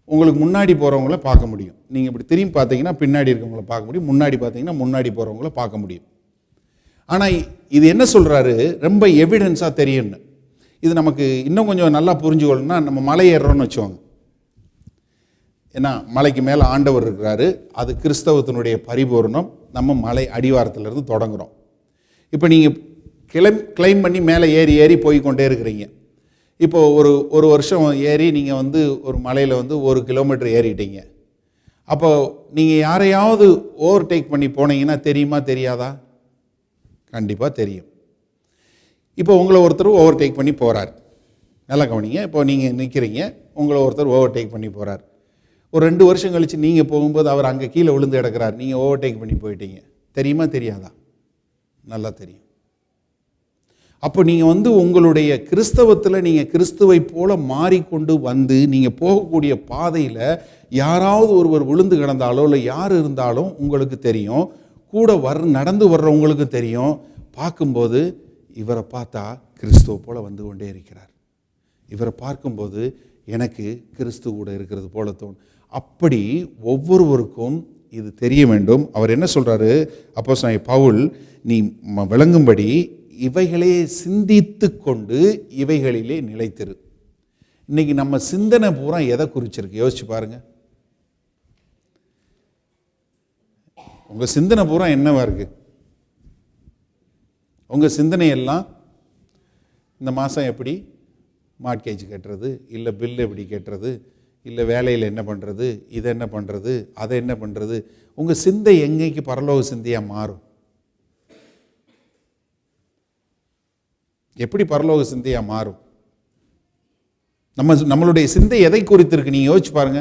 உங்களுக்கு முன்னாடி போகிறவங்கள பார்க்க முடியும். நீங்கள் இப்படி திரும்பி பார்த்தீங்கன்னா பின்னாடி இருக்கவங்கள பார்க்க முடியும், முன்னாடி பார்த்தீங்கன்னா முன்னாடி போகிறவங்கள பார்க்க முடியும். ஆனால் இது என்ன சொல்கிறாரு, ரொம்ப எவிடன்ஸாக தெரியும்னு. இது நமக்கு இன்னும் கொஞ்சம் நல்லா புரிஞ்சுக்கணும்னா, நம்ம மலை ஏறுறோன்னு வச்சுவாங்க. ஏன்னா மலைக்கு மேலே ஆண்டவர் இருக்கிறாரு, அது கிறிஸ்தவத்தினுடைய பரிபூர்ணம். நம்ம மலை அடிவாரத்திலிருந்து தொடங்குகிறோம். இப்போ நீங்கள் கிளைம் பண்ணி மேலே ஏறி போய் கொண்டே இருக்கிறீங்க. இப்போது ஒரு வருஷம் ஏறி நீங்கள் வந்து ஒரு மலையில் வந்து 1 கிலோமீட்டர் ஏறிட்டீங்க. அப்போ நீங்கள் யாரையாவது ஓவர்டேக் பண்ணி போனீங்கன்னா தெரியுமா தெரியாதா? கண்டிப்பாக தெரியும். இப்போ உங்களை ஒருத்தர் ஓவர்டேக் பண்ணி போகிறார். நல்லா கவனிங்க. இப்போ நீங்கள் நிற்கிறீங்க, உங்களை ஒருத்தர் ஓவர்டேக் பண்ணி போகிறார். ஒரு 2 வருஷம் கழித்து நீங்கள் போகும்போது அவர் அங்கே கீழே விழுந்து கிடக்கிறார், நீங்கள் ஓவர்டேக் பண்ணி போயிட்டீங்க. தெரியுமா தெரியாதா? நல்லா தெரியும். அப்போ நீங்கள் வந்து உங்களுடைய கிறிஸ்தவத்தில் நீங்கள் கிறிஸ்துவை போல மாறிக்கொண்டு வந்து நீங்கள் போகக்கூடிய பாதையில் யாராவது ஒருவர் விழுந்து கிடந்தாலோ இல்லை யார் இருந்தாலும் உங்களுக்கு தெரியும். கூட நடந்து வர்றவங்களுக்கு தெரியும். பார்க்கும்போது இவரை பார்த்தா கிறிஸ்துவ போல வந்து கொண்டே இருக்கிறார், இவரை பார்க்கும்போது எனக்கு கிறிஸ்து கூட இருக்கிறது போல தோணும். அப்படி ஒவ்வொருவருக்கும் இது தெரிய வேண்டும். அவர் என்ன சொல்கிறாரு அப்போஸ்தலனாகிய பவுல், நீ விளங்கும்படி இவைகளே சிந்தித்து கொண்டு இவைகளிலே நிலைத்திரு. இன்னைக்கு நம்ம சிந்தனை பூரா எதை குறிச்சிருக்கு யோசிச்சு பாருங்க. உங்கள் சிந்தனை பூரா என்னவா இருக்கு? உங்கள் சிந்தனை எல்லாம் இந்த மாதம் எப்படி மார்ட்கேஜ் கட்டுறது, இல்லை பில் எப்படி கட்டுறது, இல்லை வேலையில் என்ன பண்ணுறது, இதை என்ன பண்ணுறது, அதை என்ன பண்ணுறது. உங்கள் சிந்தை எங்கேக்கு பரலோக சிந்தையாக மாறும்? எப்படி பரலோக சிந்தையாக மாறும்? நம்மளுடைய சிந்தை எதை குறித்திருக்கு நீங்கள் யோசிச்சு பாருங்க.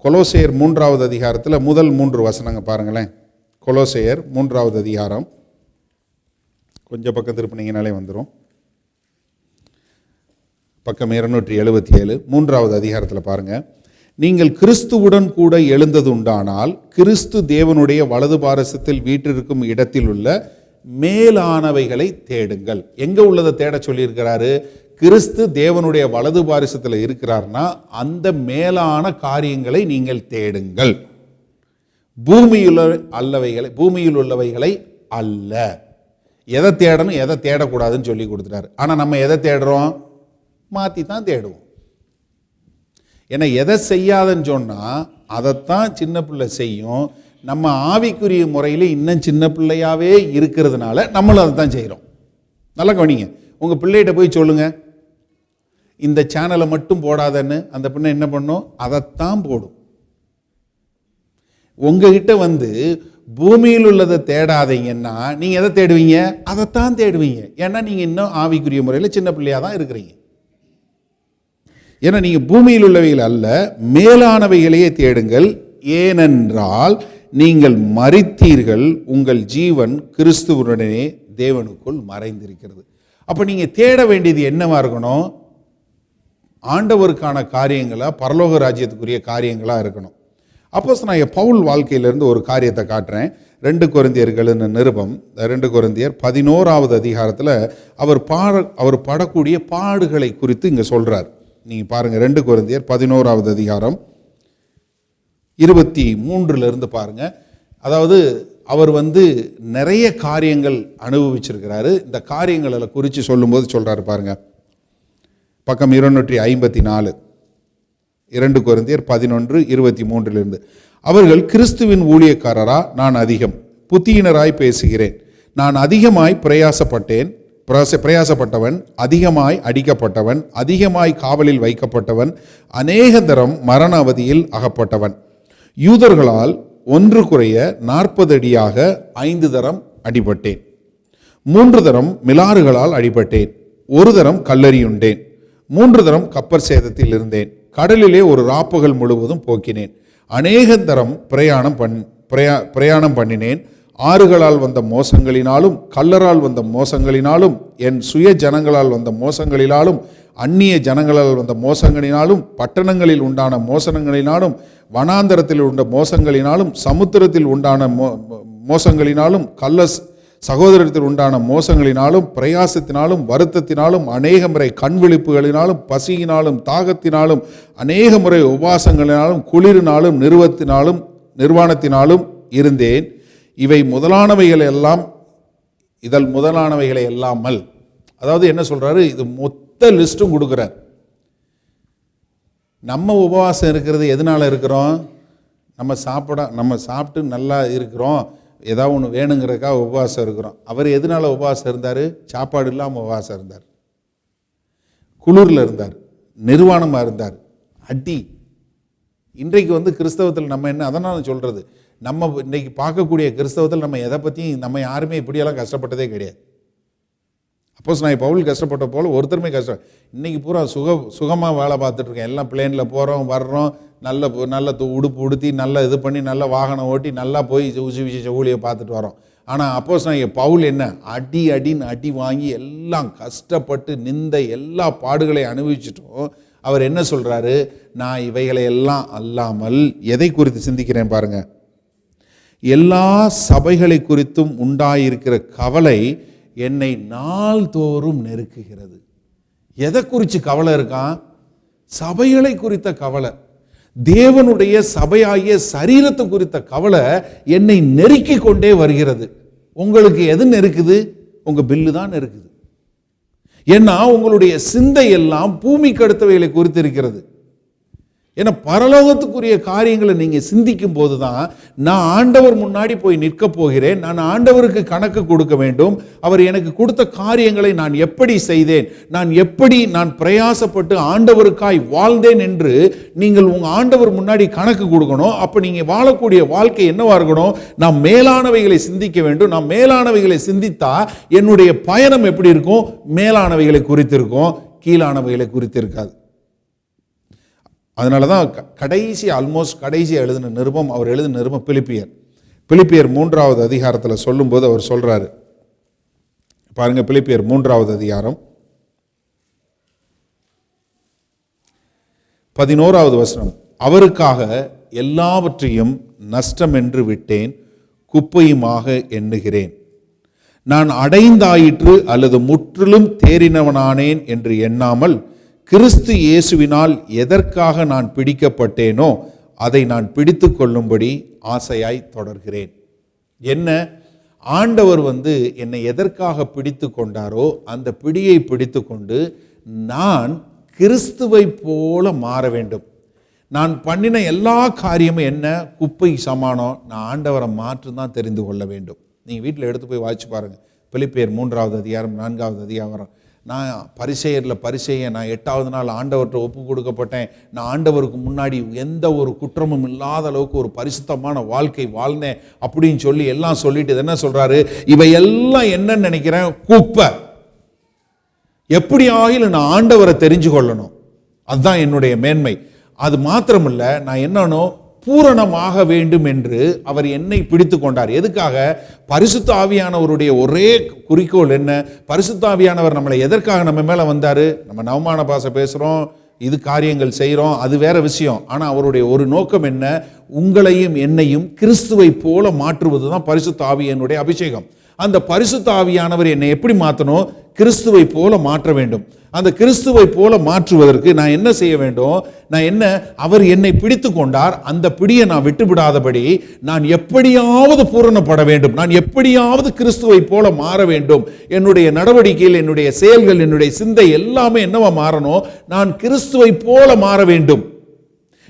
கொலோசையர் 3வது அதிகாரத்தில் முதல் 3 வசனங்க பாருங்களேன். கொலோசையர் 3வது அதிகாரம், கொஞ்சம் பக்கம் திருப்பினீங்கனாலே வந்துடும். பக்கம் 277, 3வது அதிகாரத்தில் பாருங்க. நீங்கள் கிறிஸ்துவுடன் கூட எழுந்தது உண்டானால் கிறிஸ்து தேவனுடைய வலது பாரசத்தில் வீற்றிருக்கும் இடத்தில் உள்ள மேலானவைகளை தேடுங்கள். எங்க உள்ளதை தேட சொல்லியிருக்கிறாரு? கிறிஸ்து தேவனுடைய வலது பாரசத்தில் இருக்கிறார்னா அந்த மேலான காரியங்களை நீங்கள் தேடுங்கள். பூமியில் உள்ளவைகளை அல்ல. எதை தேடணும் எதை தேடக்கூடாதுன்னு சொல்லி கொடுத்துட்டாரு. ஆனால் நம்ம எதை தேடுறோம்? மாற்றி தான் தேடுவோம். ஏன்னா எதை செய்யாதுன்னு சொன்னால் அதைத்தான் சின்ன பிள்ளை செய்யும். நம்ம ஆவிக்குரிய முறையில் இன்னும் சின்ன பிள்ளையாவே இருக்கிறதுனால நம்மளும் அதை தான் செய்கிறோம். நல்லா கவனிங்க. உங்கள் பிள்ளைகிட்ட போய் சொல்லுங்க, இந்த சேனலை மட்டும் போடாதன்னு. அந்த பிள்ளை என்ன பண்ணும்? அதைத்தான் போடும். உங்ககிட்ட வந்து பூமியில் உள்ளதை தேடாதீங்கன்னா நீங்கள் எதை தேடுவீங்க? அதைத்தான் தேடுவீங்க. ஏன்னா நீங்கள் இன்னும் ஆவிக்குரிய முறையில் சின்ன பிள்ளையாக தான் இருக்கிறீங்க. ஏன்னா நீங்கள் பூமியில் உள்ளவைகள் அல்ல மேலானவைகளையே தேடுங்கள். ஏனென்றால் நீங்கள் மரித்தீர்கள், உங்கள் ஜீவன் கிறிஸ்துவுடனே தேவனுக்குள் மறைந்திருக்கிறது. அப்போ நீங்கள் தேட வேண்டியது என்னவா இருக்கணும்? ஆண்டவருக்கான காரியங்களா, பரலோக ராஜ்யத்துக்குரிய காரியங்களா இருக்கணும். அப்போஸ்தலனாகிய பவுல் வாழ்க்கையிலிருந்து ஒரு காரியத்தை காட்டுறேன். 2 கொரிந்தியர்களின் நிருபம் 2 கொரிந்தியர் 11வது அதிகாரத்தில் அவர் படக்கூடிய பாடுகளை குறித்து இங்கே சொல்றார். நீங்கள் பாருங்க, 2 கொரிந்தியர் 11வது அதிகாரம் 23 பாருங்க. அதாவது அவர் வந்து நிறைய காரியங்கள் அனுபவிச்சிருக்கிறாரு. இந்த காரியங்களை குறித்து சொல்லும்போது சொல்றாரு பாருங்க. பக்கம் 254, 2 கொரிந்தியர் 11:23. அவர்கள் கிறிஸ்துவின் ஊழியக்காரரா? நான் அதிகம் புத்தியினராய் பேசுகிறேன். நான் அதிகமாய் பிரயாசப்பட்டவன், அதிகமாய் அடிக்கப்பட்டவன், அதிகமாய் காவலில் வைக்கப்பட்டவன், அநேக தரம் மரண அவதியில் அகப்பட்டவன். யூதர்களால் 1 குறைய 40 அடியாக 5 தரம் அடிபட்டேன். 3 தரம் மிலாறுகளால் அடிபட்டேன். 1 தரம் கல்லறியுண்டேன். 3 தரம் கப்பர் சேதத்தில் இருந்தேன். கடலிலே ஒரு ராப்பகல் முழுவதும் போக்கினேன். அநேக தரம் பிரயாணம் பண்ணினேன். ஆறுகளால் வந்த மோசங்களினாலும், கல்லரால் வந்த மோசங்களினாலும், என் சுய ஜனங்களால் வந்த மோசங்களினாலும், அந்நிய ஜனங்களால் வந்த மோசங்களினாலும், பட்டணங்களில் உண்டான மோசங்களினாலும், வனாந்தரத்தில் உண்ட மோசங்களினாலும், சமுத்திரத்தில் உண்டான மோசங்களினாலும், சகோதரத்தில் உண்டான மோசங்களினாலும், பிரயாசத்தினாலும், வருத்தத்தினாலும், அநேக முறை கண்விழிப்புகளினாலும், பசியினாலும், தாகத்தினாலும், அநேக முறை உபவாசங்களினாலும், குளிரினாலும், நிர்வாணத்தினாலும் இருந்தேன். இவை முதலானவைகளை எல்லாமல். அதாவது என்ன சொல்றாரு? இது மொத்த லிஸ்ட்டும் கொடுக்குறார். நம்ம உபவாசம் இருக்கிறது எதனால இருக்கிறோம்? நம்ம சாப்பிட்டு நல்லா இருக்கிறோம், ஏதாவது ஒன்று வேணுங்கிறதுக்காக உபவாசம் இருக்கிறோம். அவர் எதனால உபவாசம் இருந்தார்? சாப்பாடு இல்லாமல் உபவாசம் இருந்தார், குளிரில் இருந்தார், நிர்வாணமாக இருந்தார், அடி. இன்றைக்கு வந்து கிறிஸ்தவத்தில் நம்ம என்ன, அதனால் சொல்கிறது, நம்ம இன்றைக்கி பார்க்கக்கூடிய கிறிஸ்தவத்தில் நம்ம எதை பற்றியும் நம்ம யாருமே இப்படியெல்லாம் கஷ்டப்பட்டதே கிடையாது. அப்போஸ்தலனாகிய பவுல் கஷ்டப்பட்ட போல ஒருத்தருமே இன்றைக்கி பூரா சுகமாக வேலை பார்த்துட்ருக்கேன். எல்லாம் பிளேனில் போகிறோம் வர்றோம், நல்ல உடுப்பு உடுத்தி நல்லா இது பண்ணி நல்ல வாகனம் ஓட்டி நல்லா போய் விசேஷ ஊழியை பார்த்துட்டு வரோம். ஆனால் அப்போஸ்தலனாகிய பவுல் என்ன, அடின்னு அடி வாங்கி எல்லாம் கஷ்டப்பட்டு எல்லா பாடுகளை அனுபவிச்சிட்டோம். அவர் என்ன சொல்கிறாரு? நான் இவைகளை எல்லாம் அல்லாமல் எதை குறித்து சிந்திக்கிறேன் பாருங்க. எல்லா சபைகளை குறித்தும் உண்டாயிருக்கிற கவலை என்னை நாள்தோறும் நெருக்குகிறது. எதை குறித்து கவலை இருக்கான்? சபைகளை குறித்த கவலை, தேவனுடைய சபையாகிய சரீரத்தை குறித்த கவலை என்னை நெருக்கி கொண்டே வருகிறது. உங்களுக்கு எது நெருக்குது? உங்க பில்லு தான் நெருக்குது. ஏன்னா உங்களுடைய சிந்தை எல்லாம் பூமிக்கு அடுத்தவைகளை குறித்து இருக்கிறது. ஏன்னா பரலோகத்துக்குரிய காரியங்களை நீங்கள் சிந்திக்கும் போது தான், நான் ஆண்டவர் முன்னாடி போய் நிற்க போகிறேன், நான் ஆண்டவருக்கு கணக்கு கொடுக்க வேண்டும். அவர் எனக்கு கொடுத்த காரியங்களை நான் எப்படி செய்தேன், நான் பிரயாசப்பட்டு ஆண்டவருக்காய் வாழ்ந்தேன் என்று நீங்கள் உங்கள் ஆண்டவர் முன்னாடி கணக்கு கொடுக்கணும். அப்போ நீங்கள் வாழக்கூடிய வாழ்க்கை என்னவா இருக்கணும்? நான் மேலானவைகளை சிந்திக்க வேண்டும். நான் மேலானவைகளை சிந்தித்தா என்னுடைய பயணம் எப்படி இருக்கும்? மேலானவைகளை குறித்து இருக்கும், கீழானவைகளை குறித்து இருக்காது. அதனால தான் கடைசி எழுதின நிருபம், அவர் எழுதின நிருபம் பிலிப்பியர் 3வது அதிகாரத்தில் சொல்லும்போது அவர் சொல்றாரு பாருங்க. பிலிப்பியர் 3வது அதிகாரம் 11வது வசனம், அவருக்காக எல்லாவற்றையும் நஷ்டம் என்று விட்டேன், குப்பையுமாக எண்ணுகிறேன். நான் அடைந்தாயிற்று அல்லது முற்றிலும் தேறினவனானேன் என்று எண்ணாமல், கிறிஸ்து இயேசுவினால் எதற்காக நான் பிடிக்கப்பட்டேனோ அதை நான் பிடித்து கொள்ளும்படி ஆசையாய் தொடர்கிறேன். என்ன, ஆண்டவர் என்னை எதற்காக பிடித்து கொண்டாரோ அந்த பிடியை பிடித்து கொண்டு நான் கிறிஸ்துவை போல மாற வேண்டும். நான் பண்ணின எல்லா காரியமும் என்ன, குப்பை சமானம். நான் ஆண்டவரை மாற்று தான் தெரிந்து கொள்ள வேண்டும். நீங்கள் வீட்டில் எடுத்து போய் வாசிச்சு பாருங்கள். பிலிப்பியர் 3வது அதிகாரம் 4வது அதிகாரம். நான் பரிசேயன், நான் 8வது நாள் ஆண்டவர்கிட்ட ஒப்பு கொடுக்கப்பட்டேன். நான் ஆண்டவருக்கு முன்னாடி எந்த ஒரு குற்றமும் இல்லாத அளவுக்கு ஒரு பரிசுத்தமான வாழ்க்கை வாழ்ந்தேன் அப்படின்னு சொல்லி எல்லாம் சொல்லிட்டு என்ன சொல்றாரு, இவையெல்லாம் என்னன்னு நினைக்கிறேன், குப்பை. எப்படி ஆகிலும் நான் ஆண்டவரை தெரிஞ்சு கொள்ளணும், அதுதான் என்னுடைய மேன்மை. அது மாத்திரமில்ல, நான் என்னன்னோ பூரணமாக வேண்டும் என்று அவர் என்னை பிடித்து கொண்டார். எதுக்காக? பரிசுத்த ஆவியானவருடைய ஒரே குறிக்கோள் என்ன, பரிசுத்த ஆவியானவர் நம்மளை எதற்காக நம்ம மேல வந்தாரு? நம்ம நவமான பாஷை பேசுறோம், இது காரியங்கள் செய்கிறோம், அது வேற விஷயம். ஆனால் அவருடைய ஒரு நோக்கம் என்ன, உங்களையும் என்னையும் கிறிஸ்துவை போல மாற்றுவது தான் பரிசுத்த ஆவியினுடைய அபிஷேகம். அந்த பரிசுத்த ஆவியானவர் என்னை எப்படி மாற்றணும், கிறிஸ்துவை போல மாற்ற வேண்டும். அந்த கிறிஸ்துவை போல மாற்றுவதற்கு நான் என்ன செய்ய வேண்டும், அவர் என்னை பிடித்து கொண்டார், அந்த பிடியை நான் விட்டுவிடாதபடி நான் எப்படியாவது பூரணப்பட வேண்டும், நான் எப்படியாவது கிறிஸ்துவை போல மாற வேண்டும். என்னுடைய நடவடிக்கையில், என்னுடைய செயல்கள், என்னுடைய சிந்தை எல்லாமே என்னவா மாறணும், நான் கிறிஸ்துவை போல மாற வேண்டும்.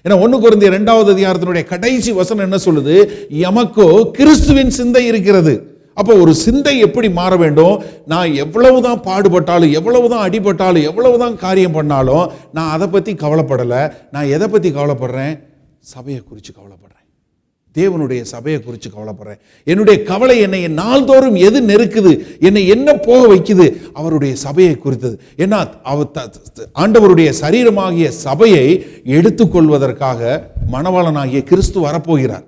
ஏன்னா 1 கொரிந்தியர் 2வது அதிகாரத்தினுடைய கடைசி வசனம் என்ன சொல்லுது, எமக்கோ கிறிஸ்துவின் சிந்தை இருக்கிறது. அப்போ ஒரு சிந்தை எப்படி மாற வேண்டும், நான் எவ்வளவுதான் பாடுபட்டாலும், எவ்வளவுதான் அடிபட்டாலும், எவ்வளவுதான் காரியம் பண்ணாலும் நான் அதை பற்றி கவலைப்படலை. நான் எதை பற்றி கவலைப்படுறேன், சபையை குறித்து கவலைப்படுறேன், தேவனுடைய சபையை குறித்து கவலைப்படுறேன். என்னுடைய கவலை என்னை நாள்தோறும் எது நெருக்குது, என்னை என்ன போக வைக்குது, அவருடைய சபையை குறித்தது. ஏன்னா ஆண்டவருடைய சரீரமாகிய சபையை எடுத்துக்கொள்வதற்காக மணவாளனாகிய கிறிஸ்து வரப்போகிறார்.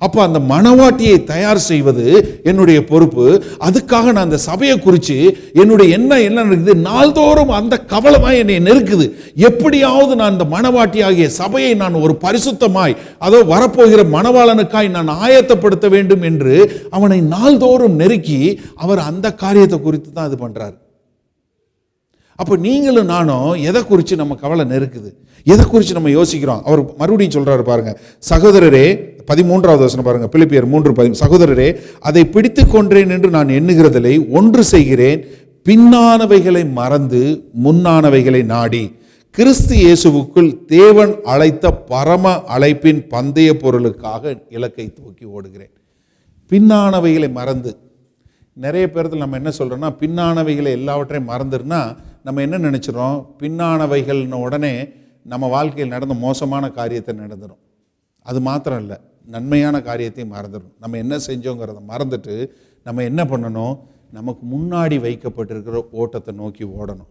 அப்போ அந்த மணவாட்டியை தயார் செய்வது என்னுடைய பொறுப்பு. அதுக்காக நான் அந்த சபையை குறித்து என்னுடைய என்ன இருக்குது, நாள்தோறும் அந்த கவலைமாய் என்னை நெருக்குது. எப்படியாவது நான் இந்த மணவாட்டியாகிய சபையை நான் ஒரு பரிசுத்தமாய், அதோ வரப்போகிற மணவாளனுக்காய் நான் ஆயத்தப்படுத்த வேண்டும் என்று அவனை நாள்தோறும் நெருக்கி அவர் அந்த காரியத்தை குறித்து தான் இது பண்றாரு. அப்போ நீங்களும் நானும் எதை குறித்து நம்ம கவலை நெருக்குது, எதை குறித்து நம்ம யோசிக்கிறோம். அவர் மறுபடியும் சொல்றாரு பாருங்க, சகோதரரே, 13வது வசனம் பாருங்க, பிலிப்பியர் 3:10, சகோதரரே, அதை பிடித்து கொண்டேன் என்று நான் எண்ணுகிறதில்லை, ஒன்று செய்கிறேன், பின்னானவைகளை மறந்து முன்னானவைகளை நாடி கிறிஸ்து இயேசுவுக்குள் தேவன் அழைத்த பரம அழைப்பின் பந்தய பொருளுக்காக இலக்கை தூக்கி ஓடுகிறேன். பின்னானவைகளை மறந்து, நிறைய பேர்த்துல நம்ம என்ன சொல்றோம்னா, பின்னானவைகளை எல்லாவற்றையும் மறந்துருன்னா நம்ம என்ன நினைச்சிடறோம், பின்னானவைகள்னு உடனே நம்ம வாழ்க்கையில் நடந்த மோசமான காரியத்தை நடந்துடும். அது மாத்திரம் இல்லை, நன்மையான காரியத்தையும் மறந்துடும். நம்ம என்ன செஞ்சோங்கிறத மறந்துட்டு நம்ம என்ன பண்ணணும், நமக்கு முன்னாடி வைக்கப்பட்டிருக்கிற ஓட்டத்தை நோக்கி ஓடணும்.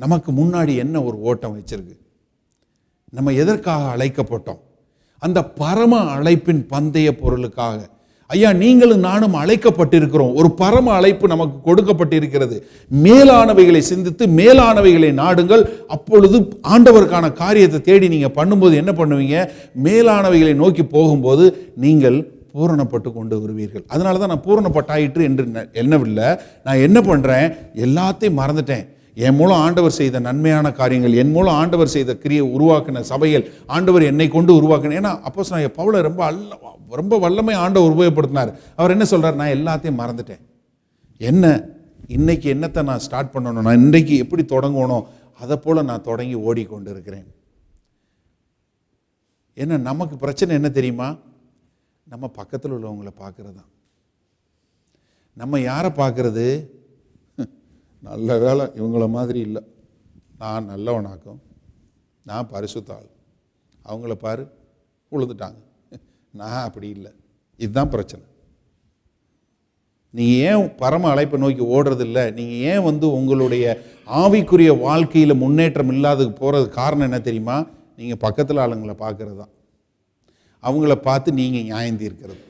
நமக்கு முன்னாடி என்ன ஒரு ஓட்டம் வச்சிருக்கு, நம்ம எதற்காக அழைக்கப்பட்டோம், அந்த பரம அழைப்பின் பந்தய பொருளுக்காக. ஐயா, நீங்களும் நானும் அழைக்கப்பட்டிருக்கிறோம். ஒரு பரம அழைப்பு நமக்கு கொடுக்கப்பட்டிருக்கிறது. மேலானவைகளை சிந்தித்து மேலானவைகளை நாடுங்கள். அப்பொழுது ஆண்டவருக்கான காரியத்தை தேடி நீங்கள் பண்ணும்போது என்ன பண்ணுவீங்க, மேலானவைகளை நோக்கி போகும்போது நீங்கள் பூரணப்பட்டு கொண்டு வருவீர்கள். அதனால தான் நான் பூரணப்பட்டாயிற்று என்று எண்ணவில்லை. நான் என்ன பண்ணுறேன், எல்லாத்தையும் மறந்துட்டேன். என் மூலம் ஆண்டவர் செய்த நன்மையான காரியங்கள், என் மூலம் ஆண்டவர் செய்த கிரியை உருவாக்கின சபைகள், ஆண்டவர் என்னை கொண்டு உருவாக்கின. ஏன்னா அப்போஸ்தலனாகிய பவுலை ரொம்ப வல்லமை ஆண்டவர் உபயோகப்படுத்தினார். அவர் என்ன சொல்றார், நான் எல்லாத்தையும் மறந்துட்டேன். என்ன இன்னைக்கு என்னத்தை நான் ஸ்டார்ட் பண்ணணும், நான் இன்றைக்கு எப்படி தொடங்கணும், அதை போல நான் தொடங்கி ஓடிக்கொண்டு இருக்கிறேன். ஏன்னா நமக்கு பிரச்சனை என்ன தெரியுமா, நம்ம பக்கத்தில் உள்ளவங்களை பார்க்கறது தான். நம்ம யாரை பார்க்கறது, நல்ல வேலை இவங்கள மாதிரி இல்லை, நான் நல்லவனாக்கும், நான் பரிசுத்த ஆள், அவங்கள பாரு உழுதுட்டாங்க, நான் அப்படி இல்லை. இதுதான் பிரச்சனை. நீங்கள் ஏன் பரம அழைப்பை நோக்கி ஓடுறதில்லை, நீங்கள் ஏன் உங்களுடைய ஆவிக்குரிய வாழ்க்கையில் முன்னேற்றம் இல்லாததுக்கு போகிறதுக்கு காரணம் என்ன தெரியுமா, நீங்கள் பக்கத்தில் ஆளுங்களை பார்க்கறது தான். அவங்கள பார்த்து நீங்கள் நியாயம் தீர்க்கிறது.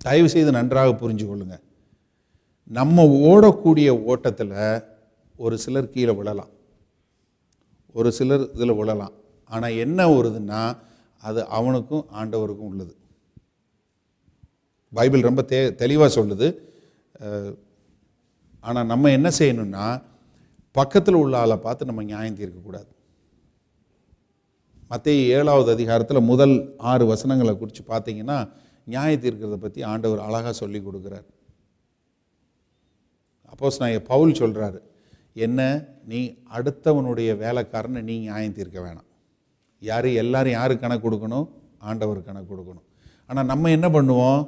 தயவு செய்து நன்றாக புரிஞ்சு கொள்ளுங்க. நம்ம ஓடக்கூடிய ஓட்டத்தில் ஒரு சிலர் கீழே விழலாம், ஒரு சிலர் இதில் விழலாம். ஆனால் என்ன வருதுன்னா அது அவனுக்கும் ஆண்டவருக்கும் உள்ளது. பைபிள் ரொம்ப தெளிவாக சொல்லுது. ஆனால் நம்ம என்ன செய்யணும்னா பக்கத்தில் உள்ள ஆளை பார்த்து நம்ம நியாயம் தீர்க்கக்கூடாது. மத்தேயு 7வது அதிகாரத்தில் முதல் 6 வசனங்களை குறித்து பார்த்தீங்கன்னா நியாய தீர்க்கிறத பற்றி ஆண்டவர் அழகாக சொல்லி கொடுக்குறார். அப்போஸ்தலனாகிய பவுல் சொல்கிறாரு, என்ன நீ அடுத்தவனுடைய வேலைக்காரனை நீ நியாயம் தீர்க்க வேணாம். எல்லாரும் யாருக்கு கணக்கு கொடுக்கணும்? ஆண்டவர் கணக்கு கொடுக்கணும். ஆனால் நம்ம என்ன பண்ணுவோம்?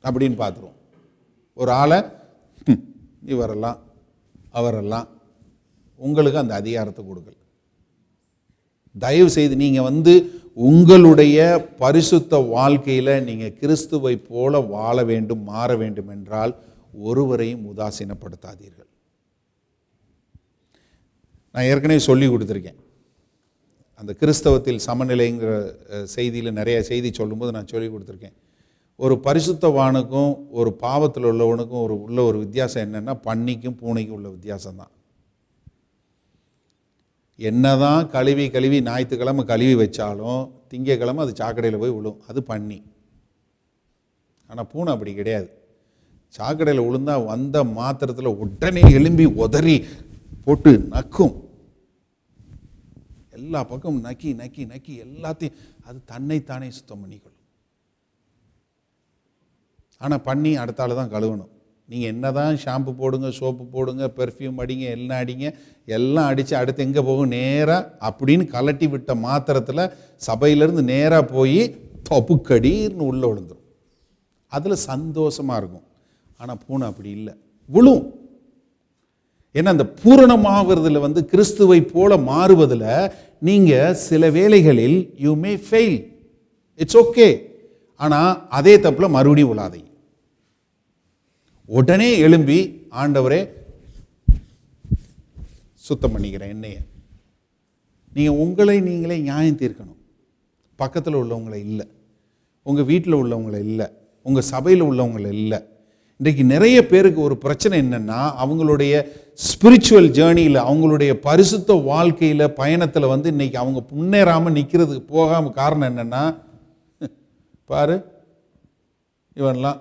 அப்படின்னு பார்த்துருவோம். ஒரு ஆளை இவரெல்லாம் அவரெல்லாம், உங்களுக்கு அந்த அதிகாரத்தை கொடுக்கல. தயவு செய்து நீங்கள் உங்களுடைய பரிசுத்த வாழ்க்கையில் நீங்கள் கிறிஸ்துவை போல வாழ வேண்டும், மாற வேண்டும் என்றால் ஒருவரையும் உதாசீனப்படுத்தாதீர்கள். நான் ஏற்கனவே சொல்லி கொடுத்துருக்கேன். அந்த கிறிஸ்தவத்தில் சமநிலைங்கிற செய்தியில் நிறைய செய்தி சொல்லும்போது நான் சொல்லி கொடுத்துருக்கேன். ஒரு பரிசுத்தவானுக்கும் ஒரு பாவத்தில் உள்ளவனுக்கும் உள்ள ஒரு வித்தியாசம் என்னென்னா, பன்னிக்கும் பூனைக்கும் உள்ள வித்தியாசம்தான். என்னதான் கழுவி ஞாயிற்றுக்கிழமை கழுவி வச்சாலும் திங்கக்கிழமை அது சாக்கடையில் போய் விழும். அது பன்னி. ஆனால் பூனை அப்படி கிடையாது. சாக்கடையில் விழுந்தா வந்த மாத்திரத்தில் உடனே எலும்பி உதறி போட்டு நக்கும். எல்லா பக்கமும் நக்கி நக்கி நக்கி எல்லாத்தையும் அது தன்னைத்தானே சுத்தம் பண்ணிக்கொள்ளும். ஆனால் பன்னி அடுத்த ஆள் தான் கழுவணும். நீங்கள் என்ன தான் ஷாம்பு போடுங்க, சோப்பு போடுங்க, பெர்ஃப்யூம் அடிங்க, எல்லாம் அடிங்க, எல்லாம் அடித்து அடுத்து எங்கே போகும்? நேராக அப்படின்னு கலட்டி விட்ட மாத்திரத்தில் சபையிலேருந்து நேராக போய் தொப்புக்கடின்னு உள்ளே விழுந்துடும். அதில் சந்தோஷமாக இருக்கும். ஆனால் பூனை அப்படி இல்லை, விழும். ஏன்னா அந்த பூரணமாகிறதுல கிறிஸ்துவை போல மாறுவதில் நீங்கள் சில வேளைகளில் you may fail, it's okay. ஆனால் அதே தப்பில் மறுபடியும் விழாதீங்க. உடனே எழும்பி ஆண்டவரே சுத்தம் பண்ணிக்கிறேன் என்னைய. நீங்கள் உங்களை நீங்களே நியாயம் தீர்க்கணும். பக்கத்தில் உள்ளவங்களை இல்லை, உங்கள் வீட்டில் உள்ளவங்களை இல்லை, உங்கள் சபையில் உள்ளவங்களை இல்லை. இன்றைக்கு நிறைய பேருக்கு ஒரு பிரச்சனை என்னென்னா, அவங்களுடைய ஸ்பிரிச்சுவல் ஜேர்னியில், அவங்களுடைய பரிசுத்த வாழ்க்கையில் பயணத்தில் இன்னைக்கு அவங்க முன்னேறாமல் நிற்கிறதுக்கு போகாமல் காரணம் என்னென்னா, பாரு இவன்லாம்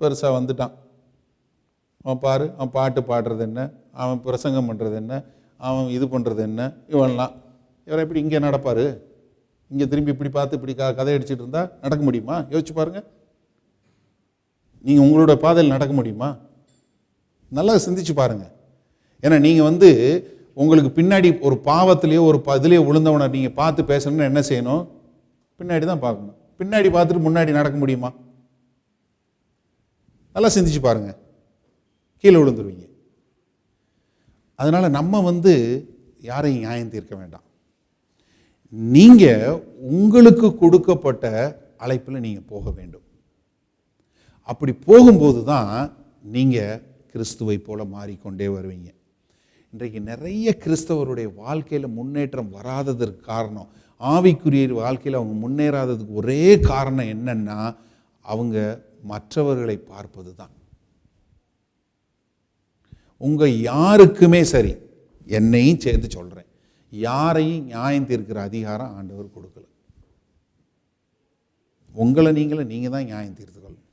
பெருசாக வந்துட்டான், அவன் பாரு அவன் பாட்டு பாடுறது என்ன, அவன் பிரசங்கம் பண்ணுறது என்ன, அவன் இது பண்ணுறது என்ன, இவன்லாம் இவரை எப்படி இங்கே நடப்பார்? இங்கே திரும்பி இப்படி பார்த்து இப்படி கதை அடிச்சுட்டு இருந்தால் நடக்க முடியுமா? யோசிச்சு பாருங்கள். நீங்கள் உங்களோட பாதையில் நடக்க முடியுமா? நல்லா சிந்திச்சு பாருங்கள். ஏன்னா நீங்கள் உங்களுக்கு பின்னாடி ஒரு பாவத்திலேயோ ஒரு இதுலேயோ விழுந்தவனை நீங்கள் பார்த்து பேசணும்னு என்ன செய்யணும்? பின்னாடி தான் பார்க்கணும். பின்னாடி பார்த்துட்டு முன்னாடி நடக்க முடியுமா? நல்லா சிந்திச்சு பாருங்க, கீழே விழுந்துருவீங்க. அதனால் நம்ம யாரையும் நியாயம் தீர்க்க வேண்டாம். நீங்கள் உங்களுக்கு கொடுக்கப்பட்ட அழைப்பில் நீங்கள் போக வேண்டும். அப்படி போகும்போது தான் நீங்கள் கிறிஸ்துவை போல மாறிக்கொண்டே வருவீங்க. இன்றைக்கு நிறைய கிறிஸ்தவருடைய வாழ்க்கையில் முன்னேற்றம் வராததற்கு காரணம், ஆவிக்குரிய வாழ்க்கையில் அவங்க முன்னேறாததுக்கு ஒரே காரணம் என்னன்னா, அவங்க மற்றவர்களை பார்ப்பது தான். உங்கள் யாருக்குமே சரி, என்னையும் சேர்த்து சொல்கிறேன், யாரையும் நியாயம் தீர்க்கிற அதிகாரம் ஆண்டவர் கொடுக்கல. உங்களை நீங்கள் தான் நியாயம் தீர்த்துக்கொள்ளணும்.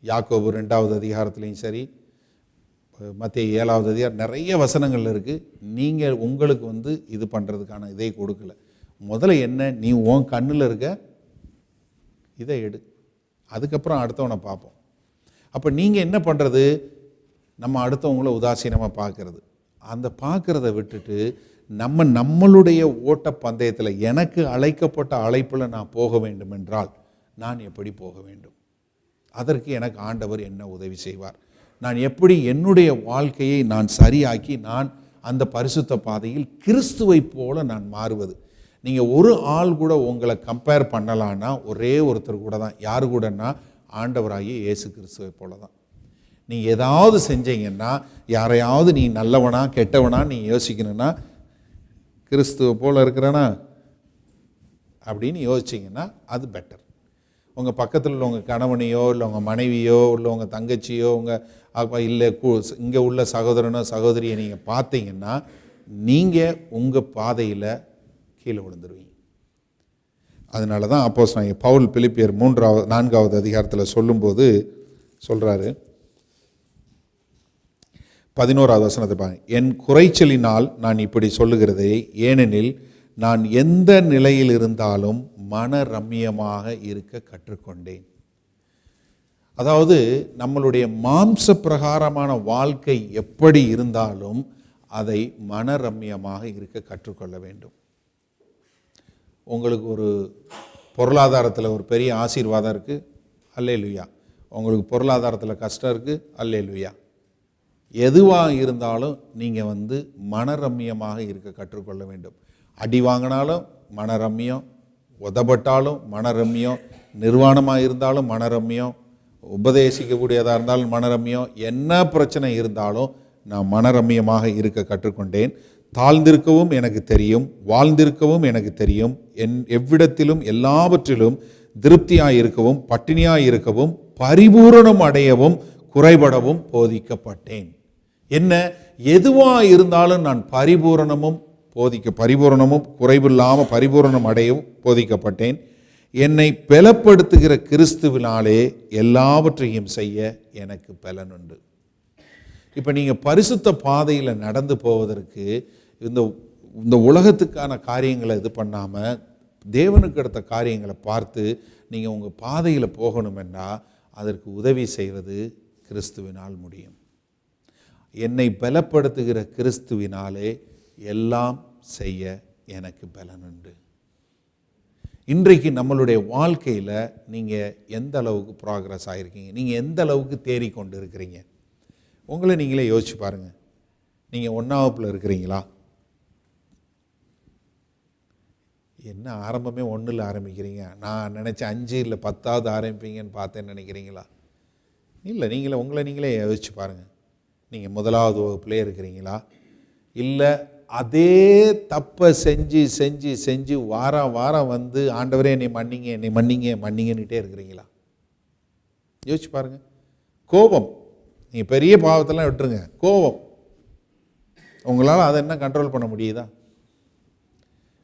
யாக்கோபு 2வது அதிகாரத்துலேயும் சரி, மத்தேயு 7வது அதிகாரம் நிறைய வசனங்கள் இருக்குது. நீங்கள் உங்களுக்கு இது பண்ணுறதுக்கான இதை கொடுக்கல. முதல்ல என்ன, நீ உன் கண்ணில் இருக்க இதை எடு, அதுக்கப்புறம் அடுத்தவனை பார்ப்போம். அப்போ நீங்கள் என்ன பண்ணுறது? நம்ம அடுத்தவங்கள உதாசீனமாக பார்க்கறது. அந்த பார்க்குறத விட்டுட்டு நம்மளுடைய ஓட்ட பந்தயத்தில் எனக்கு அழைக்கப்பட்ட அழைப்பில் நான் போக வேண்டும் என்றால் நான் எப்படி போக வேண்டும்? அதற்கு எனக்கு ஆண்டவர் என்ன உதவி செய்வார்? நான் எப்படி என்னுடைய வாழ்க்கையை நான் சரியாக்கி நான் அந்த பரிசுத்த பாதையில் கிறிஸ்துவை போல நான் மாறுவது? நீங்கள் ஒரு ஆள் கூட உங்களை கம்பேர் பண்ணலான்னா ஒரே ஒருத்தர் கூட தான். யார் கூடன்னா, ஆண்டவராகிய இயேசு கிறிஸ்துவை போல தான். நீ ஏதாவது செஞ்சீங்கன்னா, யாரையாவது நீ நல்லவனா கெட்டவனா நீ யோசிக்கணும்னா, கிறிஸ்துவை போல இருக்கிறனா அப்படின்னு யோசிச்சிங்கன்னா அது பெட்டர். உங்கள் பக்கத்தில் உள்ள உங்கள் கணவனையோ இல்லை உங்கள் மனைவியோ இல்லை உங்கள் தங்கச்சியோ இல்லை இங்கே உள்ள சகோதரனோ சகோதரியை நீங்கள் பார்த்தீங்கன்னா நீங்கள் உங்கள் பாதையில் கீழே விழுந்துருவீங்க. அதனால தான் அப்போஸ்தலனாகிய பவுல் பிலிப்பியர் 4வது அதிகாரத்தில் சொல்லும்போது சொல்கிறாரு, 11வது வசனத்தை பாருங்க. என் குறைச்சலினால் நான் இப்படி சொல்லுகிறதே, ஏனெனில் நான் எந்த நிலையில் இருந்தாலும் மன ரம்மியமாக இருக்க கற்றுக்கொண்டேன். அதாவது நம்மளுடைய மாம்ச பிரகாரமான வாழ்க்கை எப்படி இருந்தாலும் அதை மனரம்யமாக இருக்க கற்றுக்கொள்ள வேண்டும். உங்களுக்கு ஒரு பொருளாதாரத்தில் ஒரு பெரிய ஆசீர்வாதம் இருக்குது, அல்லேலூயா. உங்களுக்கு பொருளாதாரத்தில் கஷ்டம் இருக்குது, அல்லேலூயா. எதுவாக இருந்தாலும் நீங்கள் மனரம்யமாக இருக்க கற்றுக்கொள்ள வேண்டும். அடி வாங்கினாலும் மனரம்யம், உதப்பட்டாலும் மனரம்யம், நிர்வாணமாக இருந்தாலும் மனரம்யம், உபதேசிக்கக்கூடியதாக இருந்தாலும் மனரம்யம், என்ன பிரச்சனை இருந்தாலும் நான் மனரம்யமாக இருக்க கற்றுக்கொண்டேன். தாழ்ந்திருக்கவும் எனக்கு தெரியும், வாழ்ந்திருக்கவும் எனக்கு தெரியும், எவ்விடத்திலும் எல்லாவற்றிலும் திருப்தியாக இருக்கவும், பட்டினியாக இருக்கவும், பரிபூரணம் அடையவும், குறைபடவும் போதிக்கப்பட்டேன். என்ன எதுவாக இருந்தாலும் நான் பரிபூரணமும் குறைவில்லாமல் பரிபூரணம் அடையவும் போதிக்கப்பட்டேன். என்னை பலப்படுத்துகிற கிறிஸ்துவினாலே எல்லாவற்றையும் செய்ய எனக்கு பலன் உண்டு. இப்போ நீங்கள் பரிசுத்த பாதையில் நடந்து போவதற்கு இந்த உலகத்துக்கான காரியங்களை இது பண்ணாமல் தேவனுக்கு அடுத்த காரியங்களை பார்த்து நீங்கள் உங்கள் பாதையில் போகணுமென்னா அதற்கு உதவி செய்வது கிறிஸ்துவினால் முடியும். என்னை பலப்படுத்துகிற கிறிஸ்துவினாலே எல்லாம் செய்ய எனக்கு பலன் உண்டு. இன்றைக்கு நம்மளுடைய வாழ்க்கையில் நீங்கள் எந்த அளவுக்கு ப்ராக்ரஸ் ஆகிருக்கீங்க, நீங்கள் எந்த அளவுக்கு தேறிக்கொண்டு இருக்கிறீங்க, உங்களை நீங்களே யோசிச்சு பாருங்கள். நீங்கள் 1ஆம் வகுப்பில் இருக்கிறீங்களா? என்ன ஆரம்பமே 1ல் ஆரம்பிக்கிறீங்க? நான் நினச்சேன் 5 இல்லை 10வது ஆரம்பிப்பீங்கன்னு பார்த்தேன்னு நினைக்கிறீங்களா? இல்லை, உங்களை நீங்களே யோசிச்சு பாருங்கள். நீங்கள் 1வது வகுப்புலே இருக்கிறீங்களா? இல்லை அதே தப்பை செஞ்சு வாரம் ஆண்டவரே என்னை மன்னிங்கன்னுட்டே இருக்கிறீங்களா? யோசிச்சு பாருங்கள். கோபம், நீங்கள் பெரிய பாவத்தெல்லாம் விட்டுருங்க, கோபம் உங்களால் அதை என்ன கண்ட்ரோல் பண்ண முடியுதா?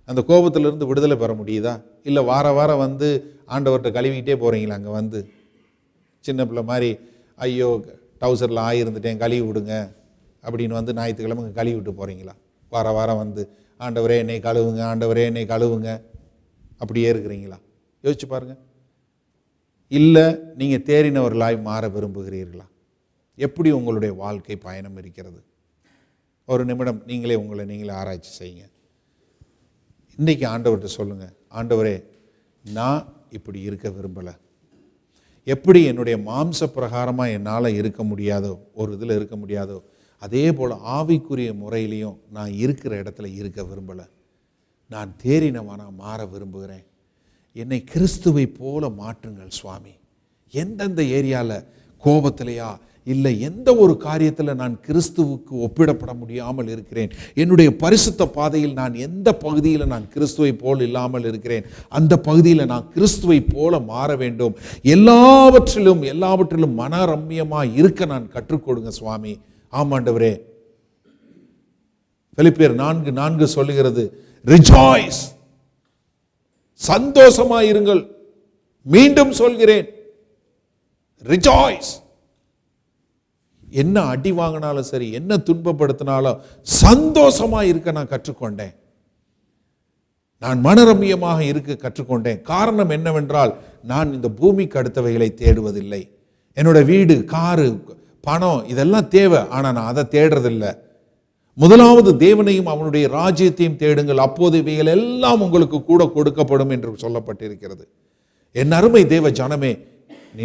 அந்த கோபத்திலிருந்து விடுதலை பெற முடியுதா? இல்லை வாரம் ஆண்டவர்கிட்ட கழுவிக்கிட்டே போகிறீங்களா? அங்கே சின்ன பிள்ளை மாதிரி ஐயோ டவுசரில் ஆகியிருந்துட்டேன் கழுவி விடுங்க அப்படின்னு ஞாயிற்றுக்கிழமை கழுவி விட்டு போகிறீங்களா? வாரம் ஆண்டவரே என்னை கழுவுங்க, ஆண்டவரே என்னை கழுவுங்க அப்படியே இருக்கிறீங்களா? யோசிச்சு பாருங்கள். இல்லை நீங்கள் தேறினவர்களாய் மாற விரும்புகிறீர்களா? எப்படி உங்களுடைய வாழ்க்கை பயணம் இருக்கிறது? ஒரு நிமிடம் உங்களை நீங்களே ஆராய்ச்சி செய்யுங்க. இன்றைக்கி ஆண்டவர்கிட்ட சொல்லுங்கள், ஆண்டவரே நான் இப்படி இருக்க விரும்பலை. எப்படி என்னுடைய மாம்ச பிரகாரமாக என்னால் இருக்க முடியாதோ, ஒரு இதில் இருக்க முடியாதோ, அதே போல் ஆவிக்குரிய முறையிலையும் நான் இருக்கிற இடத்துல இருக்க விரும்பலை. நான் தேறினவனாக மாற விரும்புகிறேன். என்னை கிறிஸ்துவை போல மாற்றுங்கள் சுவாமி. எந்தெந்த ஏரியாவில் கோபத்திலையா இல்லை எந்த ஒரு காரியத்தில் நான் கிறிஸ்துவுக்கு ஒப்பிடப்பட முடியாமல் இருக்கிறேன், என்னுடைய பரிசுத்த பாதையில் நான் எந்த பகுதியில் நான் கிறிஸ்துவை போல் இல்லாமல் இருக்கிறேன், அந்த பகுதியில் நான் கிறிஸ்துவை போல மாற வேண்டும். எல்லாவற்றிலும் மனரம்யமாக இருக்க நான் கற்றுக் கொடுங்க சுவாமி. ஆமாண்டவரே. பிலிப்பியர் 4:4 சொல்லுகிறது, ரிஜாய்ஸ், சந்தோஷமாயிருங்கள். மீண்டும் சொல்கிறேன், ரிஜாய்ஸ். என்ன அடி வாங்கினாலும் சரி, என்ன துன்பப்படுத்தினாலும் சந்தோஷமா இருக்க நான் கற்றுக்கொண்டேன். நான் மனரம்யமாக இருக்க கற்றுக்கொண்டேன். காரணம் என்னவென்றால், நான் இந்த பூமிக்கு அடுத்தவைகளை தேடுவதில்லை. என்னோட வீடு, காரு, பணம் இதெல்லாம் தேவை, ஆனால் நான் அதை தேடுறதில்லை. முதலாவது தேவனையும் அவனுடைய ராஜ்யத்தையும் தேடுங்கள், அப்போது இவைகள் எல்லாம் உங்களுக்கு கூட கொடுக்கப்படும் என்று சொல்லப்பட்டிருக்கிறது. என் அருமை தேவ ஜனமே,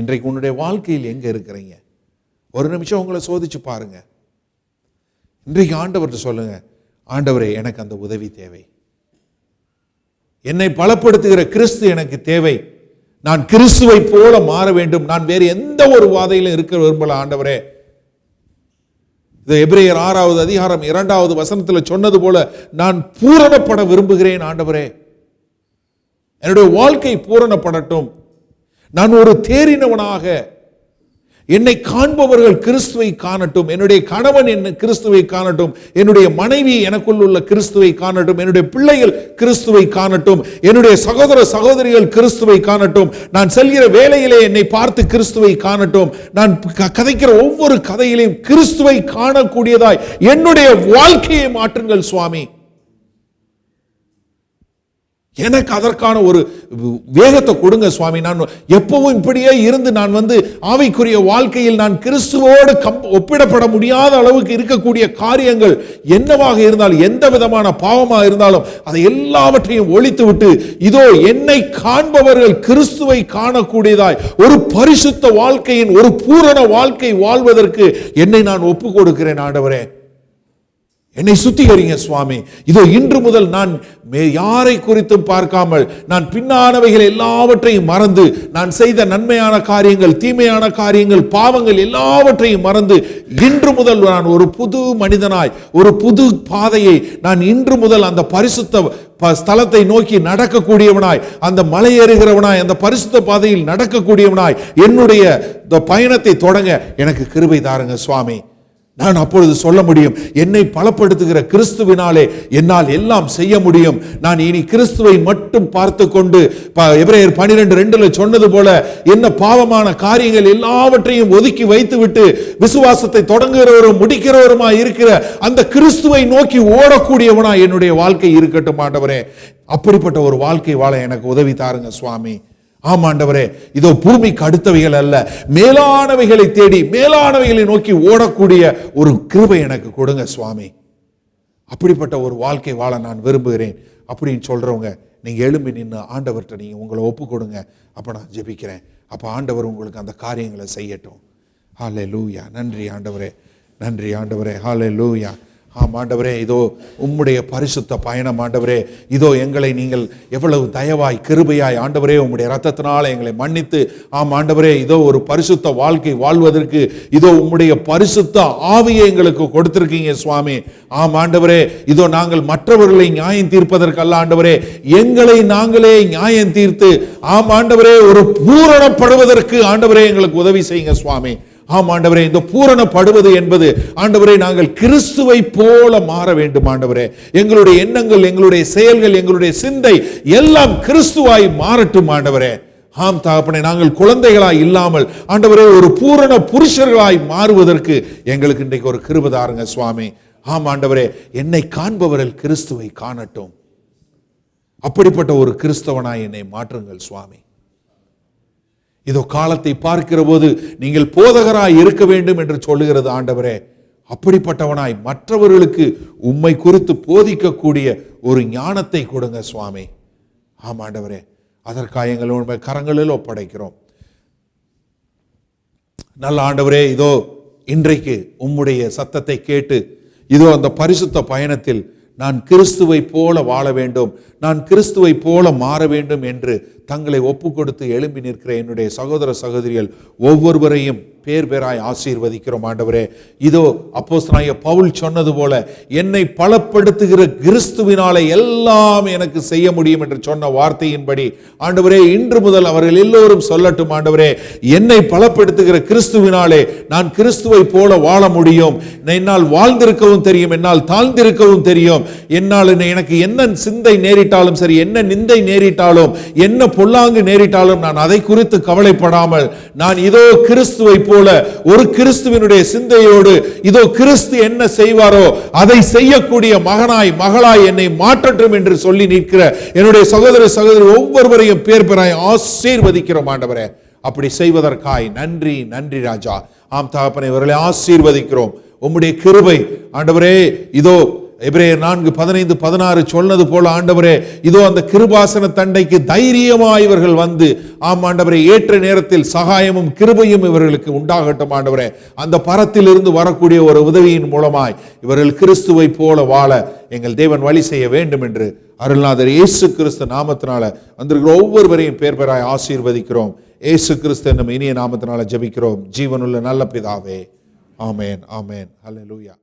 இன்றைக்கு உன்னுடைய வாழ்க்கையில் எங்கே இருக்கிறீங்க? ஒரு நிமிஷம் உங்களை சோதிச்சு பாருங்க. இன்றைக்கு ஆண்டவர்கிட்ட சொல்லுங்க, ஆண்டவரே எனக்கு அந்த உதவி தேவை. என்னை பலப்படுத்துகிற கிறிஸ்து எனக்கு தேவை. நான் கிறிஸ்துவை போல மாற வேண்டும். நான் வேறு எந்த ஒரு வாதையிலும் இருக்க விரும்பல ஆண்டவரே. இது எபிரேயர் 6வது அதிகாரம் 2வது வசனத்தில் சொன்னது போல நான் பூரணப்பட விரும்புகிறேன் ஆண்டவரே. என்னுடைய வாழ்க்கை பூரணப்படட்டும். நான் ஒரு தேறினவனாக, என்னை காண்பவர்கள் கிறிஸ்துவை காணட்டும், என்னுடைய கணவன் என்ன கிறிஸ்துவை காணட்டும், என்னுடைய மனைவி எனக்குள் உள்ள கிறிஸ்துவை காணட்டும், என்னுடைய பிள்ளைகள் கிறிஸ்துவை காணட்டும், என்னுடைய சகோதர சகோதரிகள் கிறிஸ்துவை காணட்டும், நான் செல்கிற வேலையிலே என்னை பார்த்து கிறிஸ்துவை காணட்டும், நான் கதைக்கிற ஒவ்வொரு கதையிலையும் கிறிஸ்துவை காணக்கூடியதாய் என்னுடைய வாழ்க்கையை மாற்றுங்கள் சுவாமி. எனக்கு அதற்கான ஒரு வேகத்தை கொடுங்க சுவாமி. நான் எப்பவும் இப்படியே இருந்து நான் ஆவிக்குரிய வாழ்க்கையில் நான் கிறிஸ்துவோடு ஒப்பிடப்பட முடியாத அளவுக்கு இருக்கக்கூடிய காரியங்கள் என்னவாக இருந்தாலும், எந்த விதமான பாவமாக இருந்தாலும் அதை எல்லாவற்றையும் ஒழித்து விட்டு, இதோ என்னை காண்பவர்கள் கிறிஸ்துவை காணக்கூடியதாய் ஒரு பரிசுத்த வாழ்க்கையின் ஒரு பூரண வாழ்க்கை வாழ்வதற்கு என்னை நான் ஒப்பு கொடுக்கிறேன். ஆண்டவரே, என்னை சுத்திகரிங்க சுவாமி. இதோ இன்று முதல் நான் யாரை குறித்தும் பார்க்காமல், நான் பின்னானவைகள் எல்லாவற்றையும் மறந்து, நான் செய்த நன்மையான காரியங்கள், தீமையான காரியங்கள், பாவங்கள் எல்லாவற்றையும் மறந்து, இன்று முதல் நான் ஒரு புது மனிதனாய், ஒரு புது பாதையை நான் இன்று முதல் அந்த பரிசுத்த ஸ்தலத்தை நோக்கி நடக்கக்கூடியவனாய், அந்த மலை ஏறுகிறவனாய், அந்த பரிசுத்த பாதையில் நடக்கக்கூடியவனாய் என்னுடைய பயணத்தை தொடங்க எனக்கு கிருபை தாருங்க சுவாமி. நான் அப்பொழுது சொல்ல முடியும், என்னை பலப்படுத்துகிற கிறிஸ்துவினாலே என்னால் எல்லாம் செய்ய முடியும். நான் இனி கிறிஸ்துவை மட்டும் பார்த்து கொண்டு, எபிரேயர் 12:2 சொன்னது போல, என்ன பாவமான காரியங்கள் எல்லாவற்றையும் ஒதுக்கி வைத்துவிட்டு விசுவாசத்தை தொடங்குகிறவரும் முடிக்கிறவருமாய் இருக்கிற அந்த கிறிஸ்துவை நோக்கி ஓடக்கூடியவனாய் என்னுடைய வாழ்க்கை இருக்கட்டும் ஆண்டவரே. அப்படிப்பட்ட ஒரு வாழ்க்கை வாழ எனக்கு உதவி தாருங்க சுவாமி. ஆமாண்டவரே, இதோ பூமிக்கு அடுத்தவைகள் அல்ல, மேலானவைகளை தேடி மேலானவைகளை நோக்கி ஓடக்கூடிய ஒரு கிருபை எனக்கு கொடுங்க சுவாமி. அப்படிப்பட்ட ஒரு வாழ்க்கை வாழ நான் விரும்புகிறேன் அப்படின்னு சொல்றவங்க, நீங்க எழும்பி நின்று ஆண்டவர்கிட்ட நீங்க உங்களை ஒப்பு கொடுங்க. அப்ப நான் ஜெபிக்கிறேன். அப்ப ஆண்டவர் உங்களுக்கு அந்த காரியங்களை செய்யட்டும். ஹல்லேலூயா. நன்றி ஆண்டவரே, நன்றி ஆண்டவரே. ஹல்லேலூயா. ஆண்டவரே, இதோ உம்முடைய பரிசுத்த பயணம் ஆண்டவரே, இதோ எங்களை நீங்கள் எவ்வளவு தயவாய் கிருபையாய் ஆண்டவரே உம்முடைய இரத்தத்தினால எங்களை மன்னித்து, ஆண்டவரே, இதோ ஒரு பரிசுத்த வாழ்க்கை வாழ்வதற்கு இதோ உம்முடைய பரிசுத்த ஆவியை எங்களுக்கு கொடுத்திருக்கீங்க சுவாமி. ஆண்டவரே, இதோ நாங்கள் மற்றவர்களை நியாயம் தீர்ப்பதற்கல்ல ஆண்டவரே, எங்களை நாங்களே நியாயம் தீர்த்து ஆண்டவரே ஒரு பூரணப்படுவதற்கு ஆண்டவரே எங்களுக்கு உதவி செய்யுங்க சுவாமி. ஆண்டவரே, இந்த பூரணப்படுவது என்பது ஆண்டவரே நாங்கள் கிறிஸ்துவை போல மாற வேண்டும் ஆண்டவரே. எங்களுடைய எண்ணங்கள், எங்களுடைய செயல்கள், எங்களுடைய சிந்தை எல்லாம் கிறிஸ்துவாய் மாறட்டும் ஆண்டவரே. தகப்பனே, நாங்கள் குழந்தைகளாய் இல்லாமல் ஆண்டவரே ஒரு பூரண புருஷர்களாய் மாறுவதற்கு எங்களுக்கு இன்றைக்கு ஒரு கிருபை தாருங்க சுவாமி. ஆண்டவரே, என்னை காண்பவர்கள் கிறிஸ்துவை காணட்டும். அப்படிப்பட்ட ஒரு கிறிஸ்தவனாய் என்னை மாற்றுங்கள் சுவாமி. இதோ காலத்தை பார்க்கிற போது நீங்கள் போதகராய் இருக்க வேண்டும் என்று சொல்லுகிறது ஆண்டவரே. அப்படிப்பட்டவனாய் மற்றவர்களுக்கு உம்மை குறித்து போதிக்கக்கூடிய ஒரு ஞானத்தை கொடுங்க சுவாமி. ஆண்டவரே, அதற்காக எங்கள் கரங்களில் ஒப்படைக்கிறோம். நல்ல ஆண்டவரே, இதோ இன்றைக்கு உம்முடைய சத்தத்தை கேட்டு இதோ அந்த பரிசுத்த பயணத்தில் நான் கிறிஸ்துவை போல வாழ வேண்டும், நான் கிறிஸ்துவை போல மாற வேண்டும் என்று தங்களை ஒப்பு கொடுத்து எழும்பி நிற்கிற என்னுடைய சகோதர சகோதரிகள் ஒவ்வொருவரையும் பேர் பேராய் ஆசீர்வதிக்கிறோம் ஆண்டவரே. இதோ அப்போஸ்தலனாகிய பவுல் சொன்னது போல, என்னை பலப்படுத்துகிற கிறிஸ்துவினாலே எல்லாம் எனக்கு செய்ய முடியும் என்று சொன்ன வார்த்தையின்படி ஆண்டவரே, இன்று முதல் அவர்கள் எல்லோரும் சொல்லட்டும் ஆண்டவரே, என்னை பலப்படுத்துகிற கிறிஸ்துவினாலே நான் கிறிஸ்துவை போல வாழ முடியும். என்னால் வாழ்ந்திருக்கவும் தெரியும், என்னால் தாழ்ந்திருக்கவும் தெரியும். என்னால் எனக்கு என்ன சிந்தை நேரிட்டாலும் சரி, என்ன நிந்தை நேரிட்டாலும், என்ன பொல்லாங்கு நேரிட்டாலும் நான் அதை குறித்து கவலைப்படாமல், நான் இதோ கிறிஸ்துவை போல ஒரு கிறிஸ்துவினுடைய சிந்தையோடு இதோ கிறிஸ்து என்ன செய்வாரோ அதை செய்யக்கூடிய மகனாய் மகளாய் என்னை மாற்றட்டும் என்று சொல்லி நிற்கிற என்னுடைய சகோதர சகோதரி ஒவ்வொருவரையும் பேர் பேராய் ஆசீர்வதிக்கிறோம் ஆண்டவரே. அப்படி செய்வதற்காய் நன்றி, நன்றி ராஜா. தகப்பனே, இவர்களை ஆசீர்வதிக்கிறோம். உம்முடைய கிருபை ஆண்டவரே, இதோ எபிரேயர் 4:15-16 சொன்னது போல ஆண்டவரே, இதோ அந்த கிருபாசன தண்டைக்கு தைரியமாய் இவர்கள் வந்து ஆண்டவரே ஏற்ற நேரத்தில் சகாயமும் கிருபையும் இவர்களுக்கு உண்டாகட்டும் ஆண்டவரே. அந்த பரத்தில் இருந்து வரக்கூடிய ஒரு உதவியின் மூலமாய் இவர்கள் கிறிஸ்துவை போல வாழ எங்கள் தேவன் வழி செய்ய வேண்டும் என்று அருள்நாதர் இயேசு கிறிஸ்து நாமத்தினால வந்திருக்கிற ஒவ்வொருவரையும் பேர் பேராய் ஆசீர்வதிக்கிறோம். இயேசு கிறிஸ்து என்னும் இனிய நாமத்தினால ஜெபிக்கிறோம் ஜீவனுள்ள நல்ல பிதாவே. ஆமென், ஆமென். ஹல்லேலூயா.